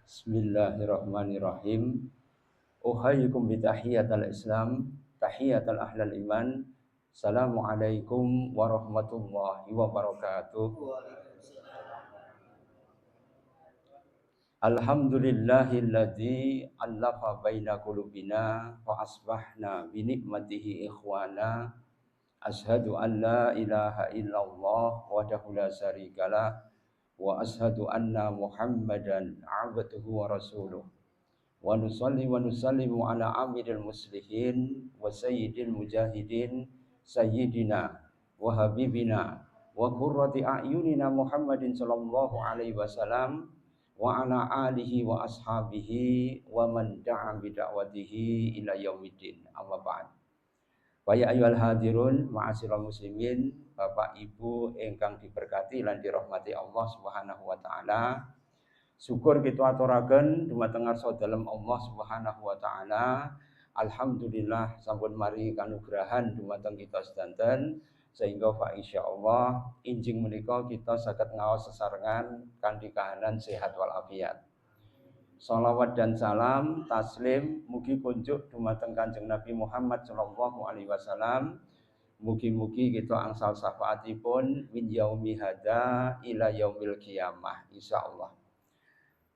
Bismillahirrahmanirrahim. Uhayyikum bitahiyatal Islam, tahiyatal ahlal iman. Assalamualaikum warahmatullahi wabarakatuh. Alhamdulillahilladzi allafa baina qulubina wa asbahna bi ni'matihi ikhwana. Ashhadu an la ilaha illallah wahdahu la syarikalah wa ashhadu anna Muhammadan abduhu wa rasuluh. Wa nusalli wa nusallimu ala amiril muslihin wa sayyidil mujahidin sayyidina wa habibina wa qurrati a'yunina Muhammadin sallallahu alaihi wasallam wa ala alihi wa ashabihi wa man da'a bi da'watihi ila yaumiddin. Amma ba'd. Wa ya ayyuhal hadirun ma'asyiral muslimin, Bapak Ibu ingkang diberkati lan dirahmati Allah Subhanahu wa taala. Syukur kita aturaken dumateng ngarsa dalem Allah Subhanahu wa taala. Alhamdulillah sampun mari kanugrahan dumateng kita sedanten sehingga fa insyaallah injing menika kita saged ngaos sesarengan kanthi kahanan sehat walafiat. Shalawat dan salam taslim mugi kunjuk dumateng Kanjeng Nabi Muhammad sallallahu alaihi wasallam. Mugi-mugi kita angsal syafaatipun min yaumi hadza ila yaumil qiyamah insyaallah.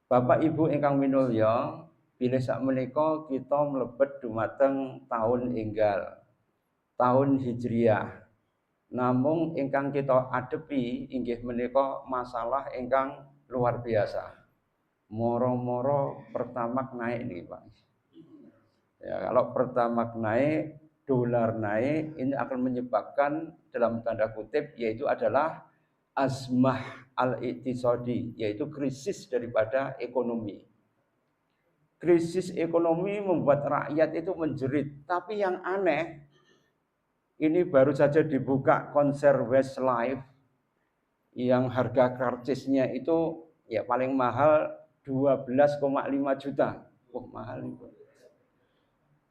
Bapak Ibu ingkang minulya, bilih sakmenika kita mlebet dumateng taun enggal, tahun Hijriah. Namung ingkang kita adepi inggih menika masalah ingkang luar biasa. Moro-moro pertamax naik nih Pak. Ya, kalau pertamax naik, dolar naik, ini akan menyebabkan dalam tanda kutip yaitu adalah azmah al-iqtisadi, yaitu krisis daripada ekonomi. Krisis ekonomi membuat rakyat itu menjerit. Tapi yang aneh, ini baru saja dibuka konser Westlife yang harga karcisnya itu ya paling mahal 12,5 juta. Oh, mahal itu.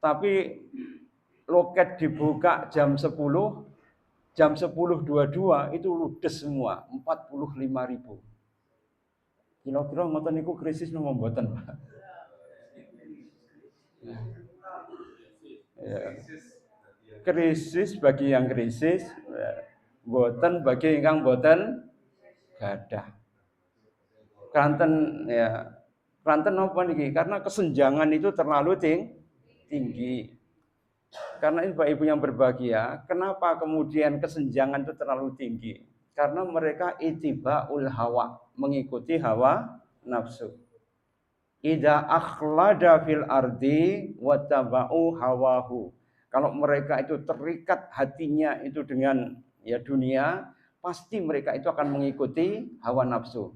Tapi loket dibuka jam 10, jam 10.22 itu ludes semua, 45.000. Kira-kira ngoten niku krisis napa mboten, Pak? Ya. Krisis bagi yang krisis, mboten bagi ingkang mboten gadah. Kanten ya, kanten napa niki? Karena kesenjangan itu terlalu tinggi. Karena ini Bapak Ibu yang berbahagia, kenapa kemudian kesenjangan itu terlalu tinggi? Karena mereka ittibaul hawa, mengikuti hawa nafsu. Idza akhlada fil ardi wattaba'u hawahu. Kalau mereka itu terikat hatinya itu dengan ya dunia, pasti mereka itu akan mengikuti hawa nafsu.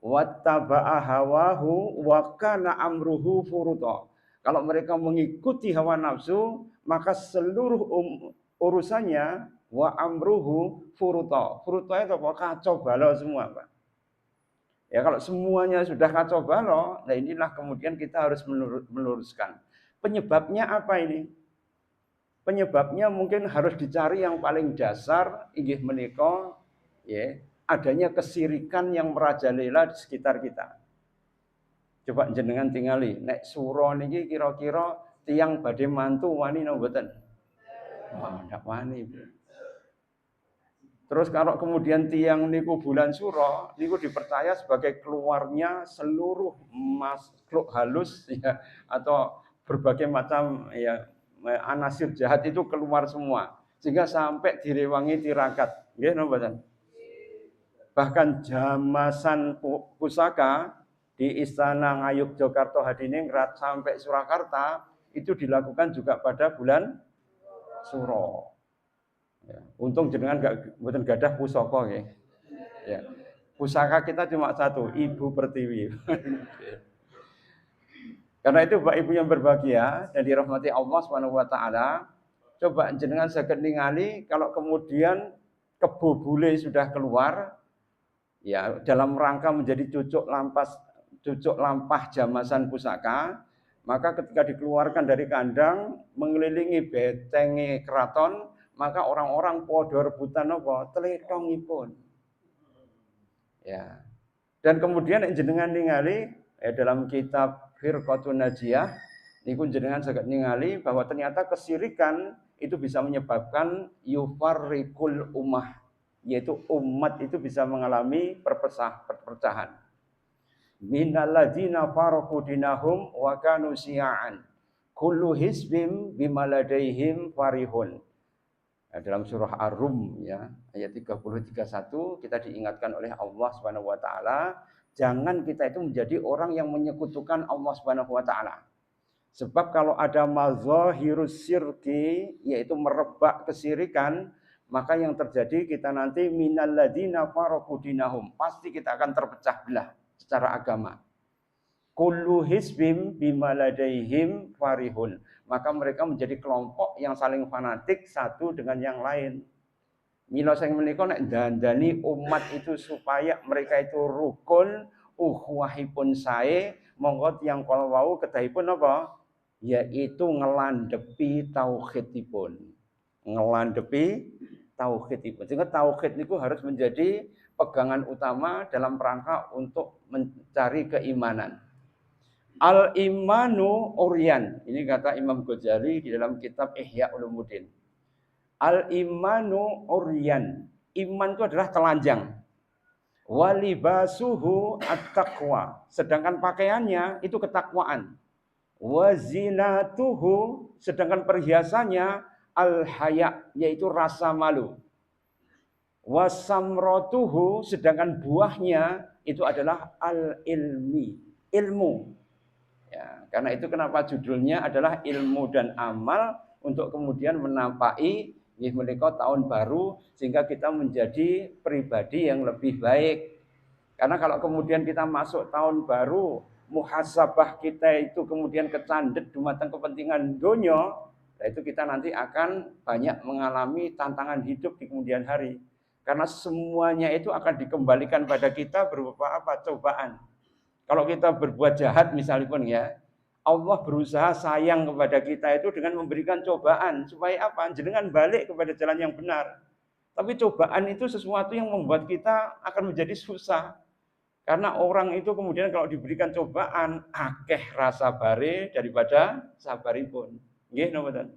Wattaba'a hawahu wa kana amruhu furuta. Kalau mereka mengikuti hawa nafsu, maka seluruh urusannya wa amruhu furuta. Furuta itu apa? Kacau balau semua, Pak. Ya kalau semuanya sudah kacau balau, nah inilah kemudian kita harus meluruskan. Penyebabnya apa ini? Penyebabnya mungkin harus dicari yang paling dasar, inggih menika ya, adanya kesirikan yang merajalela di sekitar kita. Coba jenengan tingali, nek suro niki kira-kira tiang badhe mantu wani napa mboten? Wah, ndak wani. Terus kalau kemudian tiang niku bulan suro, niku dipercaya sebagai keluarnya seluruh makhluk halus ya, atau berbagai macam ya anasir jahat itu keluar semua, sehingga sampai direwangi tirakat. Nggih napa mboten? Bahkan jamasan pusaka di Istana Ngayuk Jogarta Hadiningrat sampai Surakarta itu dilakukan juga pada bulan suro. Ya, untung jenengan mboten gadah pusaka nggih. Ya. Pusaka kita cuma satu, Ibu Pertiwi. Karena itu Bapak Ibu yang berbahagia dan dirahmati Allah Subhanahu wa taala, coba jenengan saged ningali kalau kemudian kebo bule sudah keluar ya dalam rangka menjadi cucuk lampah jamasan pusaka, maka ketika dikeluarkan dari kandang mengelilingi betenge keraton, maka orang-orang padha rebutan apa? Tletongipun. Ya. Dan kemudian jenengan ningali dalam kitab Firqatun Najiyah niku jenengan saged ningali bahwa ternyata kesyirikan itu bisa menyebabkan yufarriqul ummah, yaitu umat itu bisa mengalami perpecahan. Minalladzina faraqu dinahum wa kanu syi'an kullu hizbim bima ladaihim farihun. Dalam surah Ar-Rum ya, ayat 30-31 kita diingatkan oleh Allah Subhanahu wa taala, jangan kita itu menjadi orang yang menyekutukan Allah Subhanahu wa taala. Sebab kalau ada mazahirus syirki, yaitu merebak kesyirikan, maka yang terjadi kita nanti minalladzina faraqu dinahum, pasti kita akan terpecah belah secara agama. Kullu hizbim bima ladaihim farihun. Maka mereka menjadi kelompok yang saling fanatik satu dengan yang lain. Mila sing menika nek dandani umat itu supaya mereka itu rukun, ukhuwahipun sae, monggo tiyang kala wau kedahipun apa? Yaitu ngelandepi tauhidipun. Ngelandepi tauhidipun. Sehingga tauhid niku harus menjadi pegangan utama dalam rangka untuk mencari keimanan. Al-imanu uryan. Ini kata Imam Ghazali di dalam kitab Ihya Ulumuddin. Al-imanu uryan. Iman itu adalah telanjang. Walibasuhu at-taqwa. Sedangkan pakaiannya itu ketakwaan. Wazinatuhu. Sedangkan perhiasannya al-haya, yaitu rasa malu. Wasamrotuhu. Sedangkan buahnya itu adalah al-ilmi. Ilmu. Ya, karena itu kenapa judulnya adalah ilmu dan amal untuk kemudian menampai menika tahun baru sehingga kita menjadi pribadi yang lebih baik. Karena kalau kemudian kita masuk tahun baru, muhasabah kita itu kemudian kecandet dumateng kepentingan dunia, nah itu kita nanti akan banyak mengalami tantangan hidup di kemudian hari. Karena semuanya itu akan dikembalikan pada kita berupa apa? Cobaan. Kalau kita berbuat jahat misalnya pun ya, Allah berusaha sayang kepada kita itu dengan memberikan cobaan. Supaya apa? Jenengan balik kepada jalan yang benar. Tapi cobaan itu sesuatu yang membuat kita akan menjadi susah. Karena orang itu kemudian kalau diberikan cobaan, akeh rasa bare daripada sabaripun. Nggih napa?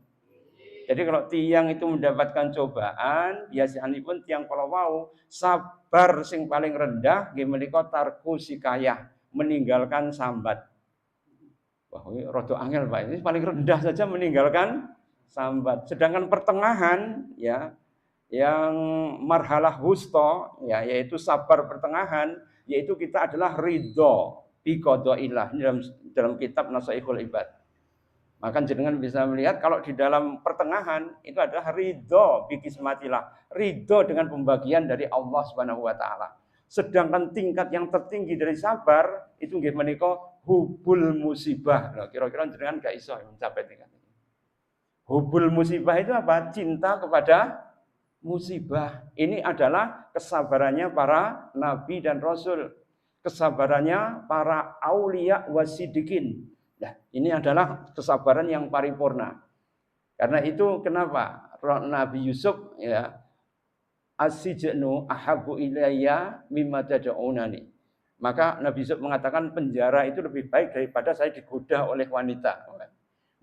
Jadi kalau tiang itu mendapatkan cobaan, biasanya pun tiang kalau mau sabar sing paling rendah, nggih menika tarku sikayah, meninggalkan sambat. Wah, ini rada angel Pak. Ini paling rendah saja meninggalkan sambat. Sedangkan pertengahan ya, yang marhalah wusta ya, yaitu sabar pertengahan, yaitu kita adalah ridho bi qadaillah dalam kitab Nasaihul Ibad. Maka jenengan bisa melihat kalau di dalam pertengahan itu adalah ridho bi kismatillah, ridho dengan pembagian dari Allah Subhanahu wa taala. Sedangkan tingkat yang tertinggi dari sabar itu nggih menika hubul musibah. Nah, kira-kira jenengan gak iso mencapai tingkat ini. Hubul musibah itu apa? Cinta kepada musibah. Ini adalah kesabarannya para nabi dan rasul. Kesabarannya para aulia wasidikin. Nah, ini adalah kesabaran yang paripurna. Karena itu kenapa Nabi Yusuf ya, As-sijnu ahabbu ilayya mimma tad'unani. Maka Nabi Yusuf mengatakan penjara itu lebih baik daripada saya digoda oleh wanita.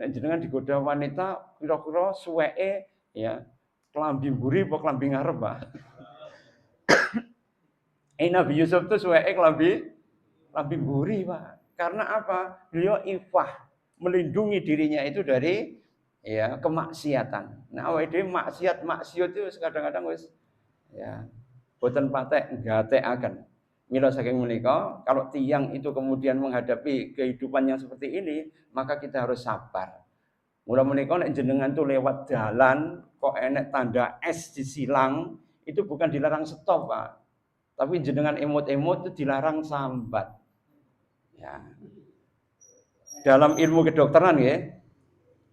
Nah, jenengan digoda wanita kira-kira suweke ya kelambi mburi apa kelambi ngarep, Pak. Nabi Yusuf itu suweke kelambi mburi, Pak. Karena apa? Beliau ifah, melindungi dirinya itu dari ya kemaksiatan. Nah, awake dhewe maksiat itu kadang-kadang wis ya, boten patek ngatekaken. Mila saking menika, kalau tiang itu kemudian menghadapi kehidupan yang seperti ini, maka kita harus sabar. Mula menika nek jenengan tuh lewat jalan kok enek tanda S disilang, itu bukan dilarang stop, Pak. Tapi jenengan emot-emot itu dilarang sambat. Ya. Dalam ilmu kedokteran ya.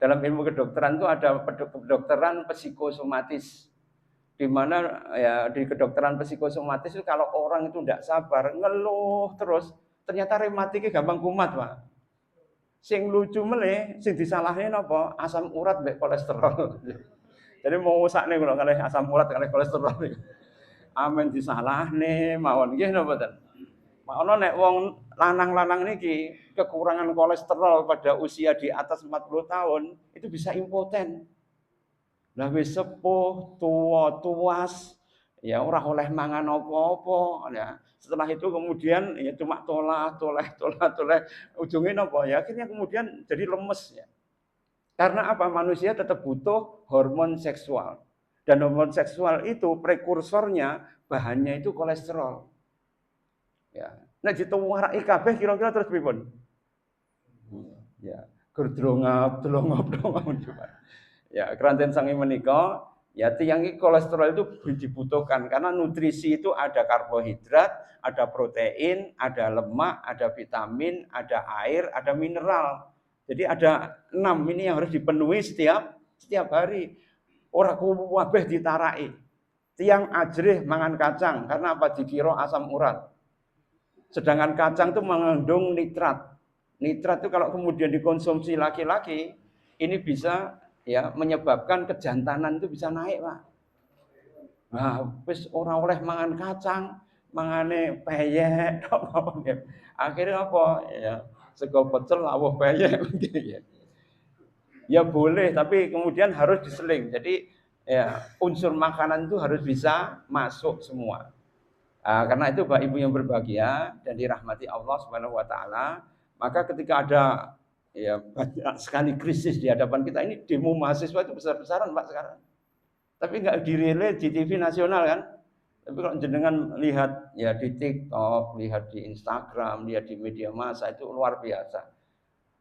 Dalam ilmu kedokteran itu ada kedokteran psikosomatis. Di mana ya di kedokteran psikosomatis itu kalau orang itu tidak sabar, ngeluh terus, ternyata rematiknya gampang kumat, Pak. Sing lucu meleh, sing disalahne napa? Asam urat mbek kolesterol. Jadi mau usakne kula kalih asam urat kalih kolesterol. Amen disalahne mawon nggih napa ten. Maono nek wong lanang-lanang niki kekurangan kolesterol pada usia di atas 40 tahun itu bisa impoten. Lah wis sepuh, tua, tuas, ya ora oleh mangan apa-apa ya. Setelah itu kemudian ya cuma toleh, ujungnya apa ya akhirnya kemudian jadi lemes ya. Karena apa? Manusia tetap butuh hormon seksual. Dan hormon seksual itu prekursornya bahannya itu kolesterol. Ya. Nah dituwaraki kabeh kira-kira terus pripun? Ya, gur drongap coba. Ya, keranten sangi menika ya tiyang iki kolesterol itu dibutuhkan karena nutrisi itu ada karbohidrat, ada protein, ada lemak, ada vitamin, ada air, ada mineral. Jadi ada 6 ini yang harus dipenuhi setiap hari. Ora kabeh ditaraki. Tiang ajrih mangan kacang karena apa dikira asam urat. Sedangkan kacang itu mengandung nitrat. Nitrat itu kalau kemudian dikonsumsi laki-laki, ini bisa ya menyebabkan kejantanan itu bisa naik, Pak. Nah, wis ora oleh mangan kacang, mangane peyek akhirnya apa? Ya, sego pecel lawuh peyek ya. Ya boleh, tapi kemudian harus diseling. Jadi ya unsur makanan itu harus bisa masuk semua. Karena itu Bapak Ibu yang berbahagia dan dirahmati Allah Subhanahu wa taala, maka ketika ada ya banyak sekali krisis di hadapan kita ini demo mahasiswa itu besar-besaran Pak sekarang. Tapi enggak direlay di TV nasional kan. Tapi kalau jenengan lihat ya di TikTok, lihat di Instagram, lihat di media massa itu luar biasa.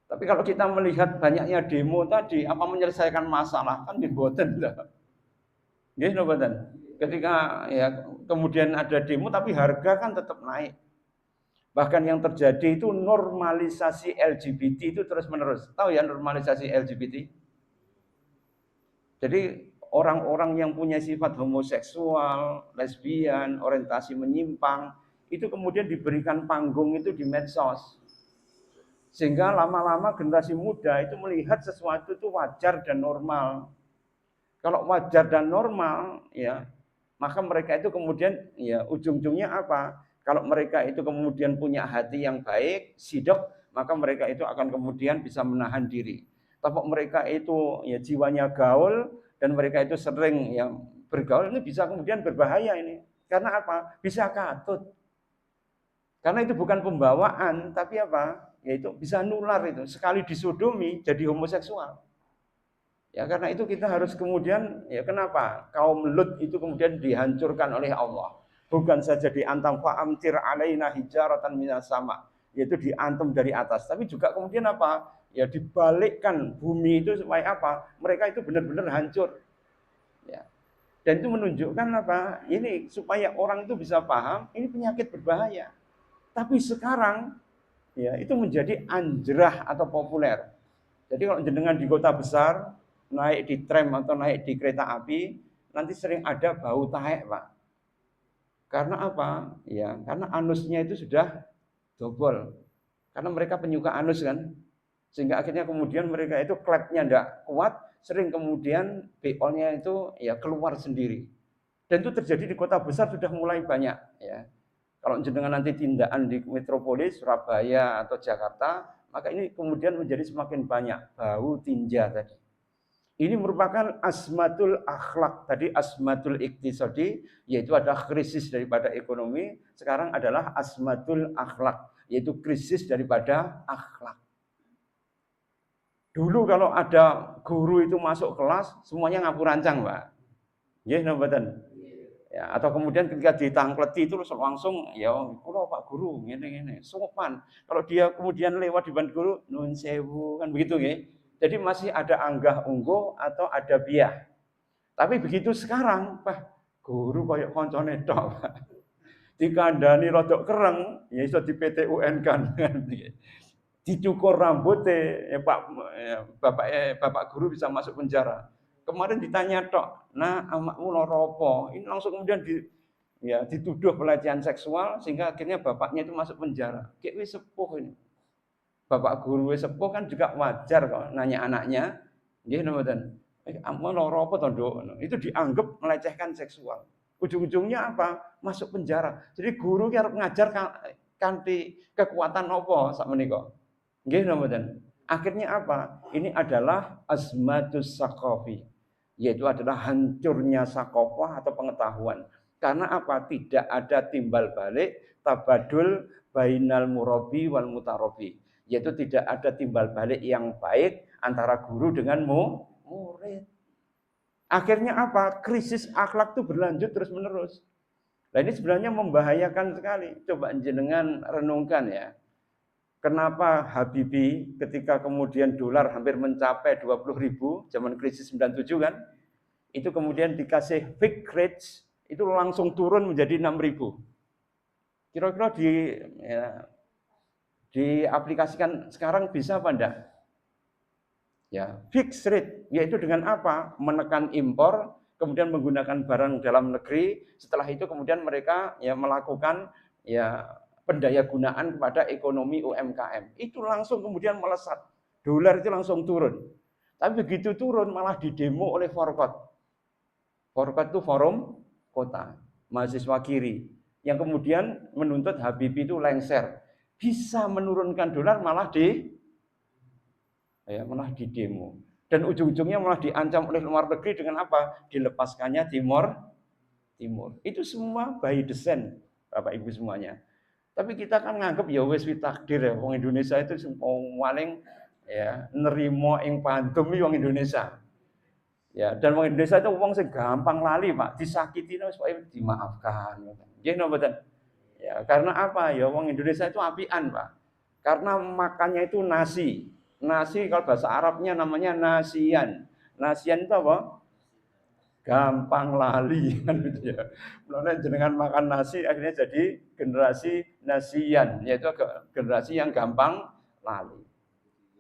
Tapi kalau kita melihat banyaknya demo tadi, apa menyelesaikan masalah kan mboten lah. Nggih mboten. Ketika ya kemudian ada demo tapi harga kan tetap naik. Bahkan yang terjadi itu normalisasi LGBT itu terus-menerus. Tahu ya normalisasi LGBT? Jadi orang-orang yang punya sifat homoseksual, lesbian, orientasi menyimpang, itu kemudian diberikan panggung itu di medsos. Sehingga lama-lama generasi muda itu melihat sesuatu itu wajar dan normal. Kalau wajar dan normal, ya maka mereka itu kemudian ya ujung-ujungnya apa? Kalau mereka itu kemudian punya hati yang baik, sidok, maka mereka itu akan kemudian bisa menahan diri. Tapi mereka itu ya jiwanya gaul dan mereka itu sering yang bergaul ini bisa kemudian berbahaya ini. Karena apa? Bisa katut. Karena itu bukan pembawaan, tapi apa? Yaitu bisa nular itu. Sekali disodomi jadi homoseksual. Ya karena itu kita harus kemudian ya kenapa kaum Lut itu kemudian dihancurkan oleh Allah. Bukan saja diantam fa'amtir alaina hijaratan minas sama, yaitu diantam dari atas, tapi juga kemudian apa? Ya dibalikkan bumi itu supaya apa? Mereka itu benar-benar hancur. Ya. Dan itu menunjukkan apa? Ini supaya orang itu bisa paham ini penyakit berbahaya. Tapi sekarang ya itu menjadi anjrah atau populer. Jadi kalau jenengan di kota besar naik di tram atau naik di kereta api, nanti sering ada bau taek, Pak. Karena apa? Ya, karena anusnya itu sudah dobol. Karena mereka penyuka anus kan. Sehingga akhirnya kemudian mereka itu klepnya tidak kuat, sering kemudian BO-nya itu ya keluar sendiri. Dan itu terjadi di kota besar sudah mulai banyak ya. Kalau jenengan nanti tindakan di metropolis Surabaya atau Jakarta, maka ini kemudian menjadi semakin banyak bau tinja tadi. Ini merupakan asmatul akhlak. Tadi asmatul iktisadi, yaitu ada krisis daripada ekonomi. Sekarang adalah asmatul akhlak, yaitu krisis daripada akhlak. Dulu kalau ada guru itu masuk kelas, semuanya ngaku rancang, Pak. Ya, nobatan. Ya, atau kemudian ketika ditangkleti itu langsung, ya, kalau Pak Guru, gini, sopan. Kalau dia kemudian lewat di depan guru, nun sewu, kan begitu ya. Jadi masih ada anggah ungguh atau ada biah. Tapi begitu sekarang, Pak Guru kayak koncone tok. Dikandani rodok kereng, ya iso di PTUN kan. Dicukur rambutnya, ya Pak Bapak Guru bisa masuk penjara. Kemarin ditanya tok, nah amakmu loro apa? Ini langsung kemudian dituduh pelecehan seksual sehingga akhirnya bapaknya itu masuk penjara. Kayak wis sepuh ini. Bapak guru wis sepuh kan juga wajar kok nanya anaknya. Nggih mboten. Ampun loro apa to, Nduk? Itu dianggap melecehkan seksual. Ujung-ujungnya apa? Masuk penjara. Jadi guru ki arep ngajar kanthi kekuatan apa sakmenika? Nggih napa mboten? Akhirnya apa? Ini adalah azmatus saqafi, yaitu adalah hancurnya sakofah atau pengetahuan. Karena apa? Tidak ada timbal balik tabadul bainal murabi wal mutarabi, yaitu tidak ada timbal balik yang baik antara guru dengan murid. Akhirnya apa? Krisis akhlak itu berlanjut terus menerus. Nah ini sebenarnya membahayakan sekali. Coba jenengan renungkan ya. Kenapa Habibie ketika kemudian dolar hampir mencapai 20.000 zaman krisis 97 kan? Itu kemudian dikasih fixed rates itu langsung turun menjadi 6.000. Kira-kira diaplikasikan sekarang bisa apa enggak? Ya, fixed rate yaitu dengan apa? Menekan impor, kemudian menggunakan barang dalam negeri, setelah itu kemudian mereka ya melakukan ya pendayagunaan kepada ekonomi UMKM. Itu langsung kemudian melesat. Dolar itu langsung turun. Tapi begitu turun malah didemo oleh Forkot. Forkot itu forum kota, mahasiswa kiri yang kemudian menuntut Habibie itu lengser. Bisa menurunkan dolar malah malah didemo. Dan ujung-ujungnya malah diancam oleh luar negeri dengan apa? Dilepaskannya Timur. Itu semua by design, Bapak Ibu semuanya. Tapi kita kan nganggep ya wis takdir ya, wong Indonesia itu paling ya nerimo ing pandem wong Indonesia. Ya, dan wong Indonesia itu wong sing gampang lali, Pak. Disakiti supaya dimaafkan. Nggih napa mboten? Ya, karena apa? Ya wong Indonesia itu apian, Pak. Karena makannya itu nasi. Nasi kalau bahasa Arabnya namanya nasian. Nasian itu apa? Gampang lali kan gitu ya. Mulane jenengan makan nasi akhirnya jadi generasi nasian, yaitu generasi yang gampang lali.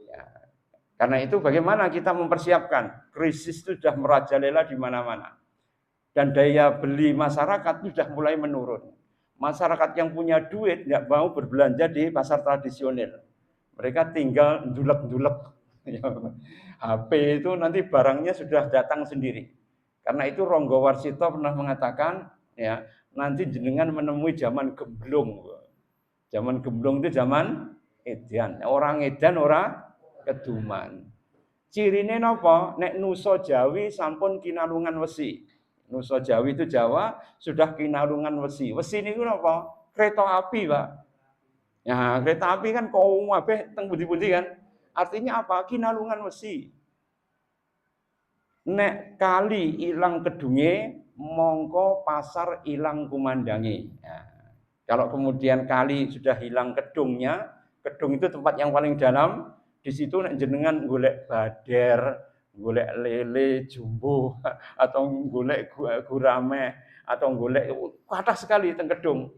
Ya. Karena itu bagaimana kita mempersiapkan? Krisis itu sudah merajalela di mana-mana. Dan daya beli masyarakat itu sudah mulai menurun. Masyarakat yang punya duit nggak mau berbelanja di pasar tradisional. Mereka tinggal ndulek-ndulek. HP itu nanti barangnya sudah datang sendiri. Karena itu Ronggo Warsito pernah mengatakan, ya nanti jenengan menemui zaman gemblung. Zaman gemblung itu zaman edan. Orang edan, orang keduman. Cirine napa? Nek nusa Jawi sampun kinalungan wesi. Nusa Jawi itu Jawa sudah kinalungan wesi. Wesi niku napa? Kereta api, Pak. Ya, kereta api kan kaum kabeh teng pundi-pundi kan. Artinya apa? Kinalungan wesi. Nek kali ilang kedunge, mongko pasar ilang kumandange. Ya. Kalau kemudian kali sudah hilang kedungnya, kedung itu tempat yang paling dalam, di situ nek jenengan golek bader, golek lele jumbo atau golek gurame atau golek kathah sekali teng kedung.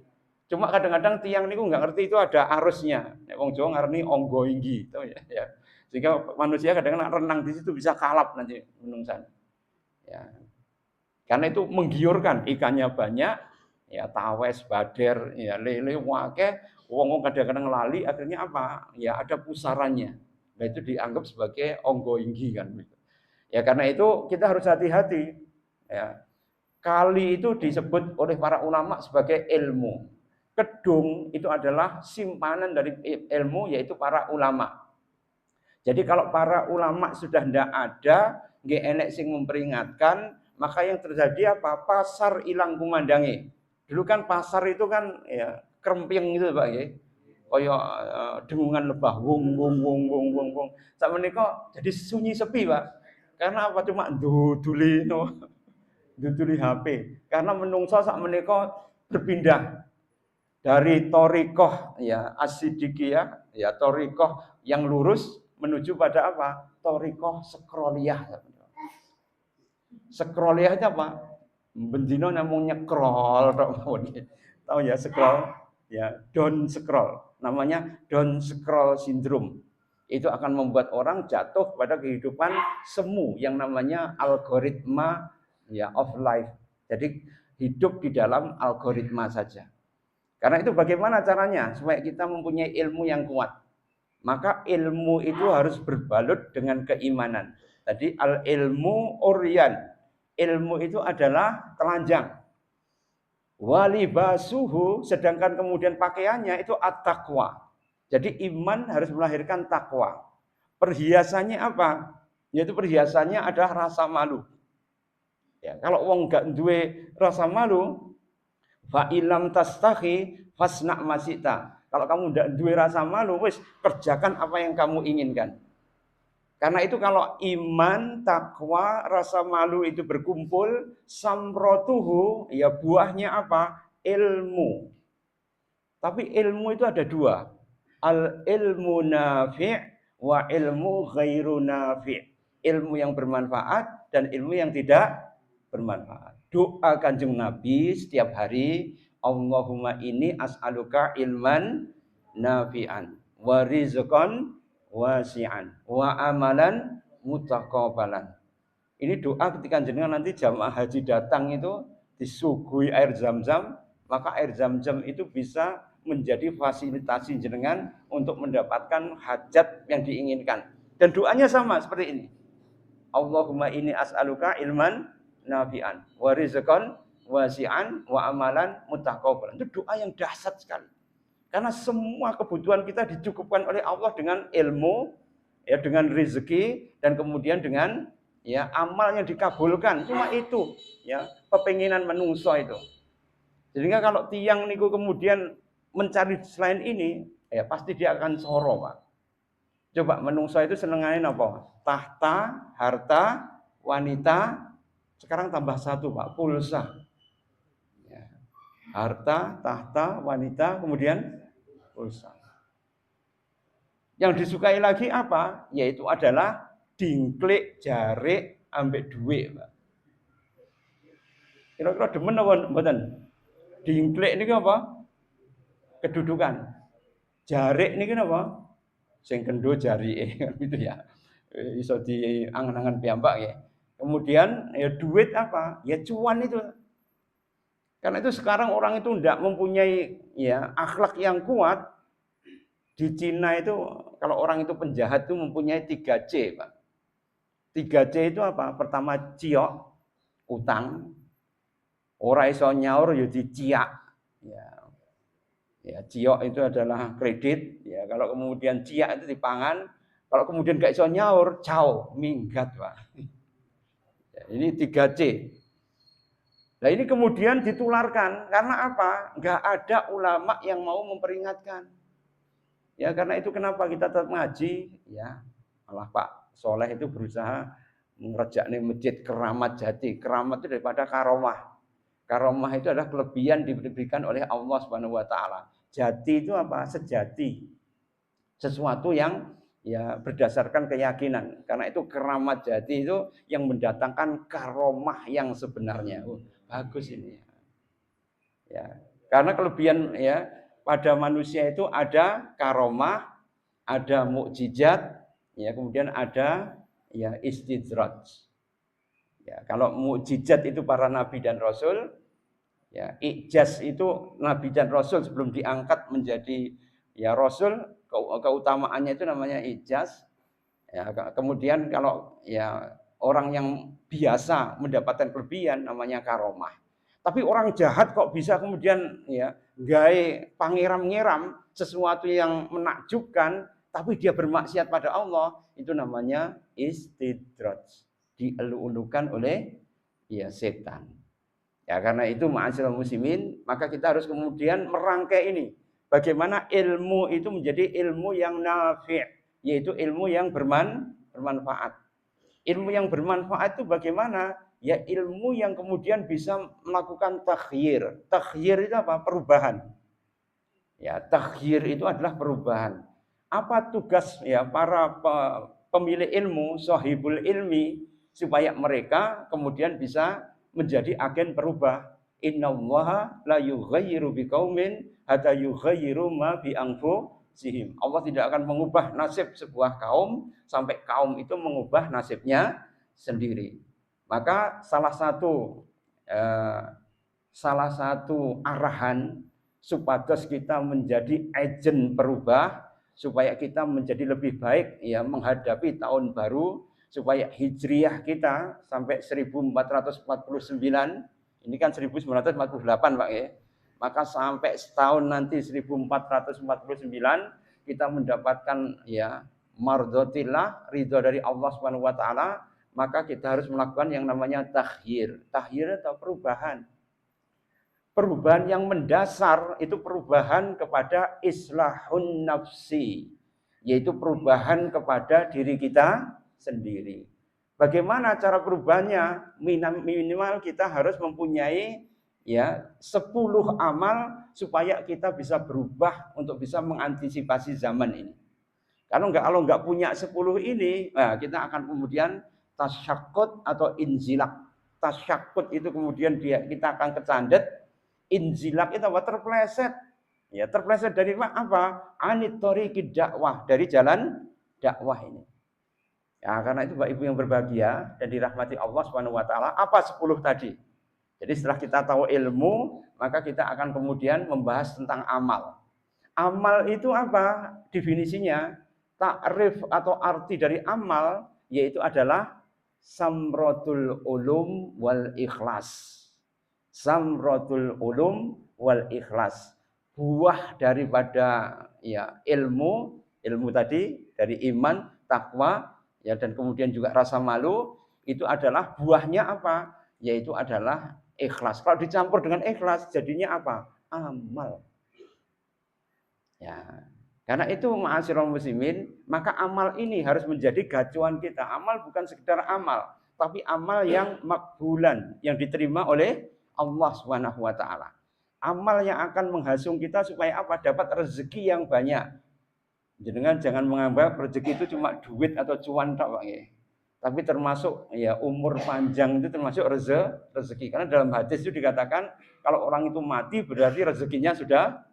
Cuma kadang-kadang tiang niku nggak ngerti itu ada arusnya. Nek wong Jawa ngarani onggo inggi, tahu ya. Sehingga manusia kadang-kadang renang di situ bisa kalap nanti menungsan. Ya. Karena itu menggiurkan, ikannya banyak, ya tawes, bader, ya lele wake, wong kadang-kadang lali, akhirnya apa? Ya ada pusarannya. Nah itu dianggap sebagai onggo inggi kan. Ya karena itu kita harus hati-hati. Ya. Kali itu disebut oleh para ulama sebagai ilmu. Kedung itu adalah simpanan dari ilmu yaitu para ulama. Jadi kalau para ulama sudah tidak ada, nggih enek sing memperingatkan, maka yang terjadi apa? Pasar ilang kumandange. Dulu kan pasar itu kan ya kremping gitu Pak nggih. Kaya dengungan lebah wung wung wung wung wung wung. Sakmenika jadi sunyi sepi, Pak. Karena apa? Cuma nduduli HP. Karena menungso sakmenika berpindah dari torikoh ya asidikiyah ya torikoh yang lurus menuju pada apa? Torikoh sekroliyah. Sekroliyah itu apa? Bendino namung nyekrol tahu ya scroll ya down scroll namanya down scroll syndrome. Itu akan membuat orang jatuh pada kehidupan semu yang namanya algoritma ya of life. Jadi hidup di dalam algoritma saja. Karena itu bagaimana caranya supaya kita mempunyai ilmu yang kuat? Maka ilmu itu harus berbalut dengan keimanan. Tadi al ilmu uryan. Ilmu itu adalah telanjang. Walibasuhu, sedangkan kemudian pakaiannya itu at-taqwa. Jadi iman harus melahirkan takwa. Perhiasannya apa? Yaitu perhiasannya adalah rasa malu. Ya, kalau wong gak duwe rasa malu, fa ilam tastahi fasna masita. Kalau kamu tidak duwe rasa malu, wis kerjakan apa yang kamu inginkan. Karena itu kalau iman, takwa, rasa malu itu berkumpul, samrotuhu, ya buahnya apa? Ilmu. Tapi ilmu itu ada dua. Al ilmu nafi' wa ilmu ghairu nafi'. Ilmu yang bermanfaat dan ilmu yang tidak bermanfaat. Doa Kanjeng Nabi setiap hari, Allahumma inni as'aluka ilman nafi'an wa rizqan wasi'an wa amalan mutaqabbalan. Ini doa ketika jenengan nanti jamaah haji datang itu disuguhi air zam-zam, maka air zam-zam itu bisa menjadi fasilitasi jenengan untuk mendapatkan hajat yang diinginkan. Dan doanya sama seperti ini. Allahumma inni as'aluka ilman nafi'an wa rizqan wasi'an wa amalan mutaqabbalan. Itu doa yang dahsyat sekali. Karena semua kebutuhan kita dicukupkan oleh Allah dengan ilmu, ya, dengan rezeki, dan kemudian dengan ya amal yang dikabulkan. Cuma itu ya kepenginan menungso itu. Sehingga kalau tiang niku kemudian mencari selain ini, ya pasti dia akan soro, Pak. Coba menungso itu senengane apa? Tahta, harta, wanita. Sekarang tambah satu, Pak, pulsa. Ya. Harta, tahta, wanita, kemudian pulsa. Yang disukai lagi apa? Yaitu adalah dingklik, jarik, ambek duit, Pak. Kira-kira demen apa mboten? Dingklik niki apa? Kedudukan. Jarik niki apa? Sing kendho jarike gitu ya. Iso diangan-angan piyambak ya. Kemudian ya duit apa? Ya cuan itu. Karena itu sekarang orang itu tidak mempunyai ya akhlak yang kuat. Di Cina itu kalau orang itu penjahat itu mempunyai 3C, Pak. 3C itu apa? Pertama ciok, utang. Ora iso nyaur ya diciak. Ya. Ya, ciok itu adalah kredit, ya. Kalau kemudian ciak itu dipangan, kalau kemudian gak iso nyaur, cao, minggat, Pak. Ya, ini 3C. Nah, ini kemudian ditularkan karena apa? Enggak ada ulama yang mau memperingatkan. Ya, karena itu kenapa kita tetap ngaji, ya. Malah Pak Soleh itu berusaha mengerjakne masjid Keramat Jati. Keramat itu daripada karomah. Karomah itu adalah kelebihan diberikan oleh Allah Subhanahu wa taala. Jati itu apa? Sejati. Sesuatu yang ya berdasarkan keyakinan. Karena itu keramat jati itu yang mendatangkan karomah yang sebenarnya. Bagus ini. Ya. Karena kelebihan ya pada manusia itu ada karomah, ada mukjizat, ya kemudian ada ya istidraj. Ya, kalau mukjizat itu para nabi dan rasul, ya, ijaz itu nabi dan rasul sebelum diangkat menjadi ya rasul, keutamaannya itu namanya ijaz. Ya, kemudian kalau ya orang yang biasa mendapatkan kelebihan namanya karomah. Tapi orang jahat kok bisa kemudian ya gawe pangeram-ngeram sesuatu yang menakjubkan tapi dia bermaksiat pada Allah, itu namanya istidraj. Dielu-elukan oleh ya setan. Ya karena itu ma'asyiral muslimin, maka kita harus kemudian merangkai ini. Bagaimana ilmu itu menjadi ilmu yang nafi', yaitu ilmu yang bermanfaat. Ilmu yang bermanfaat itu bagaimana? Ya ilmu yang kemudian bisa melakukan takhyir. Takhyir itu apa? Perubahan. Ya, takhyir itu adalah perubahan. Apa tugas ya para pemilik ilmu, sahibul ilmi, supaya mereka kemudian bisa menjadi agen perubah. Innallaha la yughayyiru biqaumin hatta yughayyiru ma bi anfusihim. Allah tidak akan mengubah nasib sebuah kaum sampai kaum itu mengubah nasibnya sendiri. Maka salah satu arahan supados kita menjadi agen perubah, supaya kita menjadi lebih baik ya menghadapi tahun baru, supaya hijriah kita sampai 1449 Ini kan 1948 Pak ya. Maka sampai setahun nanti 1449 kita mendapatkan ya mardotillah, ridho dari Allah Subhanahu wa taala, maka kita harus melakukan yang namanya takhyir. Takhyir atau perubahan. Perubahan yang mendasar itu perubahan kepada islahun nafsi, yaitu perubahan kepada diri kita sendiri. Bagaimana cara perubahannya? Minimal kita harus mempunyai ya 10 amal supaya kita bisa berubah untuk bisa mengantisipasi zaman ini. Kalau enggak punya 10 ini, nah kita akan kemudian tasyakut atau inzilak. Tasyakut itu kemudian kita akan kecandet, inzilak itu apa? Terpleset. Ya, terpleset dari apa? Anitoriqid dakwah, dari jalan dakwah ini. Ya, karena itu Bapak Ibu yang berbahagia dan dirahmati Allah Subhanahu wa taala, apa 10 tadi? Jadi setelah kita tahu ilmu, maka kita akan kemudian membahas tentang amal. Amal itu apa? Definisinya, takrif atau arti dari amal yaitu adalah samratul ulum wal ikhlas. Samratul ulum wal ikhlas. Buah daripada ya ilmu tadi dari iman, takwa, ya dan kemudian juga rasa malu, itu adalah buahnya apa? Yaitu adalah ikhlas. Kalau dicampur dengan ikhlas jadinya apa? Amal. Ya. Karena itu ma'asyiral muslimin, maka amal ini harus menjadi gacuan kita. Amal bukan sekedar amal, tapi amal yang makbulan, yang diterima oleh Allah Subhanahu wa taala. Amal yang akan menghasung kita supaya apa? Dapat rezeki yang banyak. Jangan menganggap rezeki itu cuma duit atau cuan tok, Pak. Tapi termasuk ya umur panjang itu termasuk rezeki. Karena dalam hadis itu dikatakan kalau orang itu mati berarti rezekinya sudah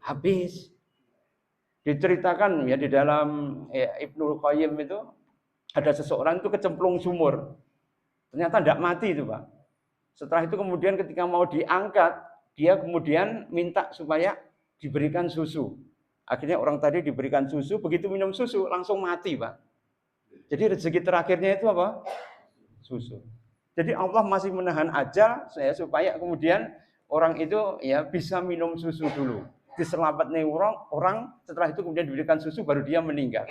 habis. Diceritakan ya di dalam Ibnul Qayyim itu ada seseorang itu kecemplung sumur. Ternyata tidak mati itu, Pak. Setelah itu kemudian ketika mau diangkat, dia kemudian minta supaya diberikan susu. Akhirnya orang tadi diberikan susu, begitu minum susu langsung mati, Pak. Jadi rezeki terakhirnya itu apa? Susu. Jadi Allah masih menahan ajal supaya kemudian orang itu ya bisa minum susu dulu. Diselamatkan orang setelah itu kemudian diberikan susu baru dia meninggal.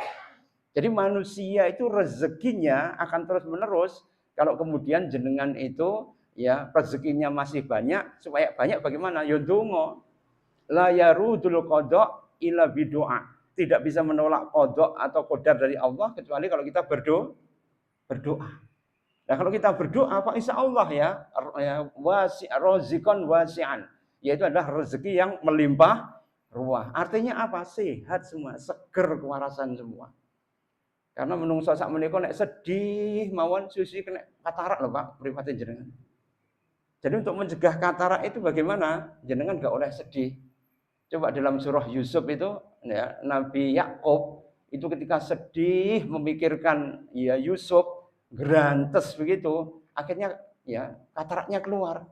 Jadi manusia itu rezekinya akan terus menerus kalau kemudian jenengan itu ya rezekinya masih banyak, supaya banyak bagaimana? Ya donga. La yarudul qada illa bidu'a. Tidak bisa menolak qada atau qadar dari Allah kecuali kalau kita berdoa. Nah, kalau kita berdoa, Pak, insya Allah ya rozikon wasi'an, yaitu adalah rezeki yang melimpah ruah. Artinya apa? Sehat semua, seger kewarasan semua. Karena menungso sak menika nek sedih mawon susi kena katarak lho, Pak, mripate jenengan. Jadi untuk mencegah katarak itu bagaimana? Jenengan enggak oleh sedih. Coba dalam surah Yusuf itu ya, Nabi Yakub itu ketika sedih memikirkan ya Yusuf gerantes begitu, akhirnya ya kataraknya keluar.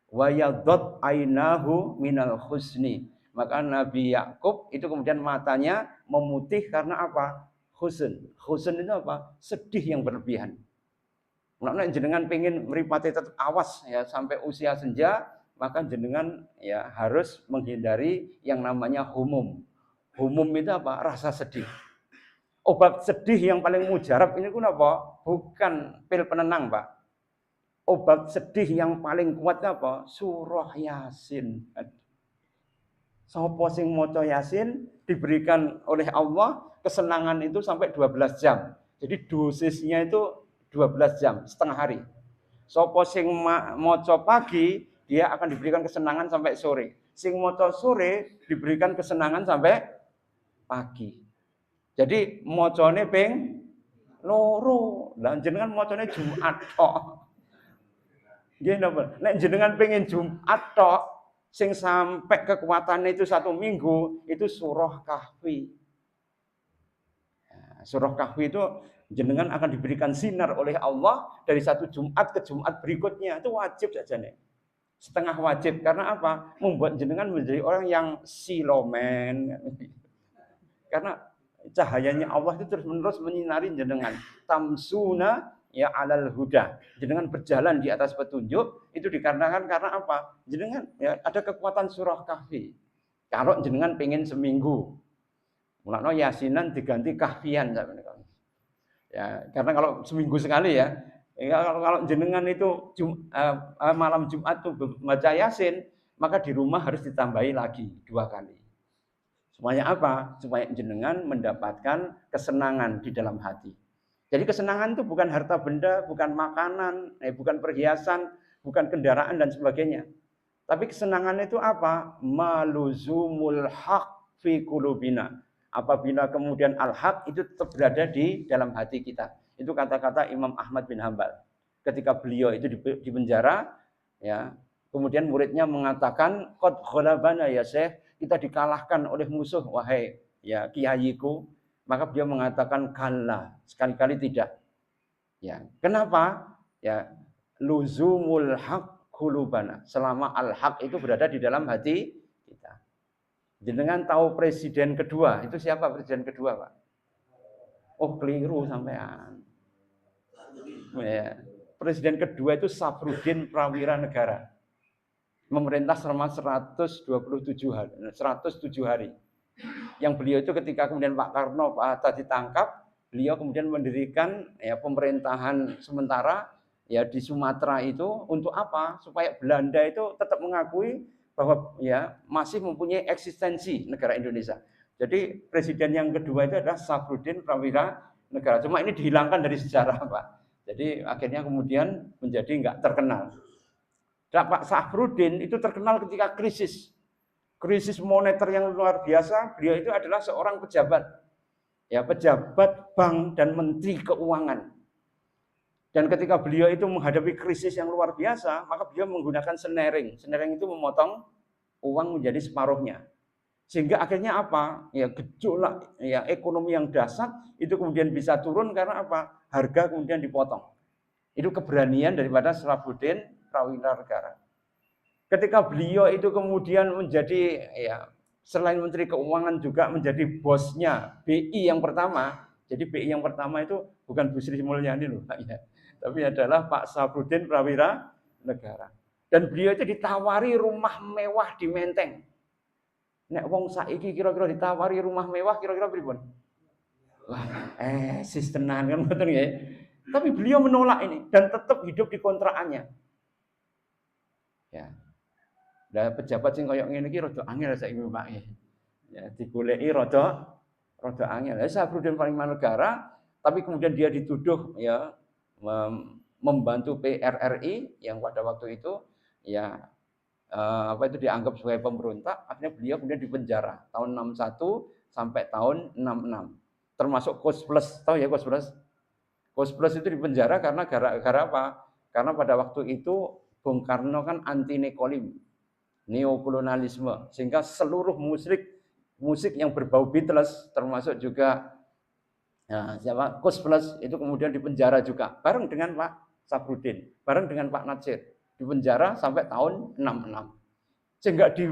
Wa yadhat ainahu minal husni. Maka Nabi Yakub itu kemudian matanya memutih karena apa? Husn. Husn itu apa? Sedih yang berlebihan. Nek jenengan pengen mripate tetap awas ya sampai usia senja, maka jenengan ya harus menghindari yang namanya humum. Humum itu apa? Rasa sedih. Obat sedih yang paling mujarab ini apa? Bukan pil penenang, Pak. Obat sedih yang paling kuat apa? Surah Yasin. Sapa sing maca Yasin diberikan oleh Allah kesenangan itu sampai 12 jam. Jadi dosisnya itu 12 jam, setengah hari. Sapa sing maca pagi, dia akan diberikan kesenangan sampai sore. Sing maca sore diberikan kesenangan sampai pagi. Jadi macane ping loro. Lah jenengan macane Jumat tok. Nggih napa? Nek jenengan pengen Jumat tok sing sampai kekuatannya itu 1 minggu, itu surah Kahfi. Nah, surah Kahfi itu jenengan akan diberikan sinar oleh Allah dari 1 Jumat ke Jumat berikutnya. Itu wajib saja nih. Setengah wajib karena apa? Membuat jenengan menjadi orang yang silomen. Karena cahayanya Allah itu terus-menerus menyinari jenengan. Tamsuna ya alal huda. Jenengan berjalan di atas petunjuk itu dikarenakan karena apa? Jenengan ya ada kekuatan surah kahfi. Kalau jenengan pengen seminggu, mulanya yasinan diganti kahfian. Ya, karena kalau seminggu sekali ya, kalau jenengan itu malam Jumat tuh baca yasin, maka di rumah harus ditambahi lagi 2 kali. Supaya apa? Supaya jenengan mendapatkan kesenangan di dalam hati. Jadi kesenangan itu bukan harta benda, bukan makanan, bukan perhiasan, bukan kendaraan dan sebagainya. Tapi kesenangan itu apa? Maluzumul haq fi qulubina. Apabila kemudian al-haq itu tetap berada di dalam hati kita. Itu kata-kata Imam Ahmad bin Hambal. Ketika beliau itu di penjara, ya, kemudian muridnya mengatakan, qad ghalabana ya Syekh, kita dikalahkan oleh musuh wahai ya kiaiku. Maka beliau mengatakan kalla, sekali-kali tidak. Ya, kenapa? Ya, luzumul haq qulubana. Selama al-haq itu berada di dalam hati kita. Jenengan tahu presiden kedua, itu siapa presiden kedua, Pak? Oh, keliru sampean. Ya. Presiden kedua itu Safruddin Prawira Negara. Memerintah selama 127 hari, 107 hari. Yang beliau itu ketika kemudian Pak Karno, Pak Hatta ditangkap, beliau kemudian mendirikan ya pemerintahan sementara ya di Sumatera itu untuk apa? Supaya Belanda itu tetap mengakui bahwa ya masih mempunyai eksistensi negara Indonesia. Jadi presiden yang kedua itu adalah Safruddin Prawira Negara. Cuma ini dihilangkan dari sejarah, Pak. Jadi akhirnya kemudian menjadi enggak terkenal. Dan Pak Safruddin itu terkenal ketika krisis moneter yang luar biasa. Beliau itu adalah seorang pejabat, ya pejabat bank dan menteri keuangan. Dan ketika beliau itu menghadapi krisis yang luar biasa, maka beliau menggunakan snaring. Snaring itu memotong uang menjadi separuhnya. Sehingga akhirnya apa? Ya gejolak ya ekonomi yang dahsyat itu kemudian bisa turun karena apa? Harga kemudian dipotong. Itu keberanian daripada Safruddin Prawira Negara. Ketika beliau itu kemudian menjadi ya selain Menteri Keuangan juga menjadi bosnya BI yang pertama. Jadi BI yang pertama itu bukan Bu Sri Mulyani loh, ya. Tapi adalah Pak Safruddin Prawira Negara. Dan beliau itu ditawari rumah mewah di Menteng. Nek wong saiki kira-kira ditawari rumah mewah kira-kira pripun? Wah, sis tenan kan ngoten ya. Tapi beliau menolak ini dan tetap hidup di kontrakannya. Ya. Lah pejabat sing koyo ngene iki rada angel saiki Pak. Ya, digoleki rada angel. Safruddin Prawira Negara, tapi kemudian dia dituduh ya membantu PRRI yang pada waktu itu ya itu dianggap sebagai pemberontak. Akhirnya beliau kemudian dipenjara tahun 61 sampai tahun 66. Termasuk Kos Plus, tahu ya Kos Plus? Kos Plus itu dipenjara karena gara-gara apa? Karena pada waktu itu Bung Karno kan anti neokolonialisme, sehingga seluruh musik yang berbau Beatles termasuk juga Kos Plus itu kemudian dipenjara juga bareng dengan Pak Safruddin, bareng dengan Pak Natsir, dipenjara sampai tahun 66. Sehingga di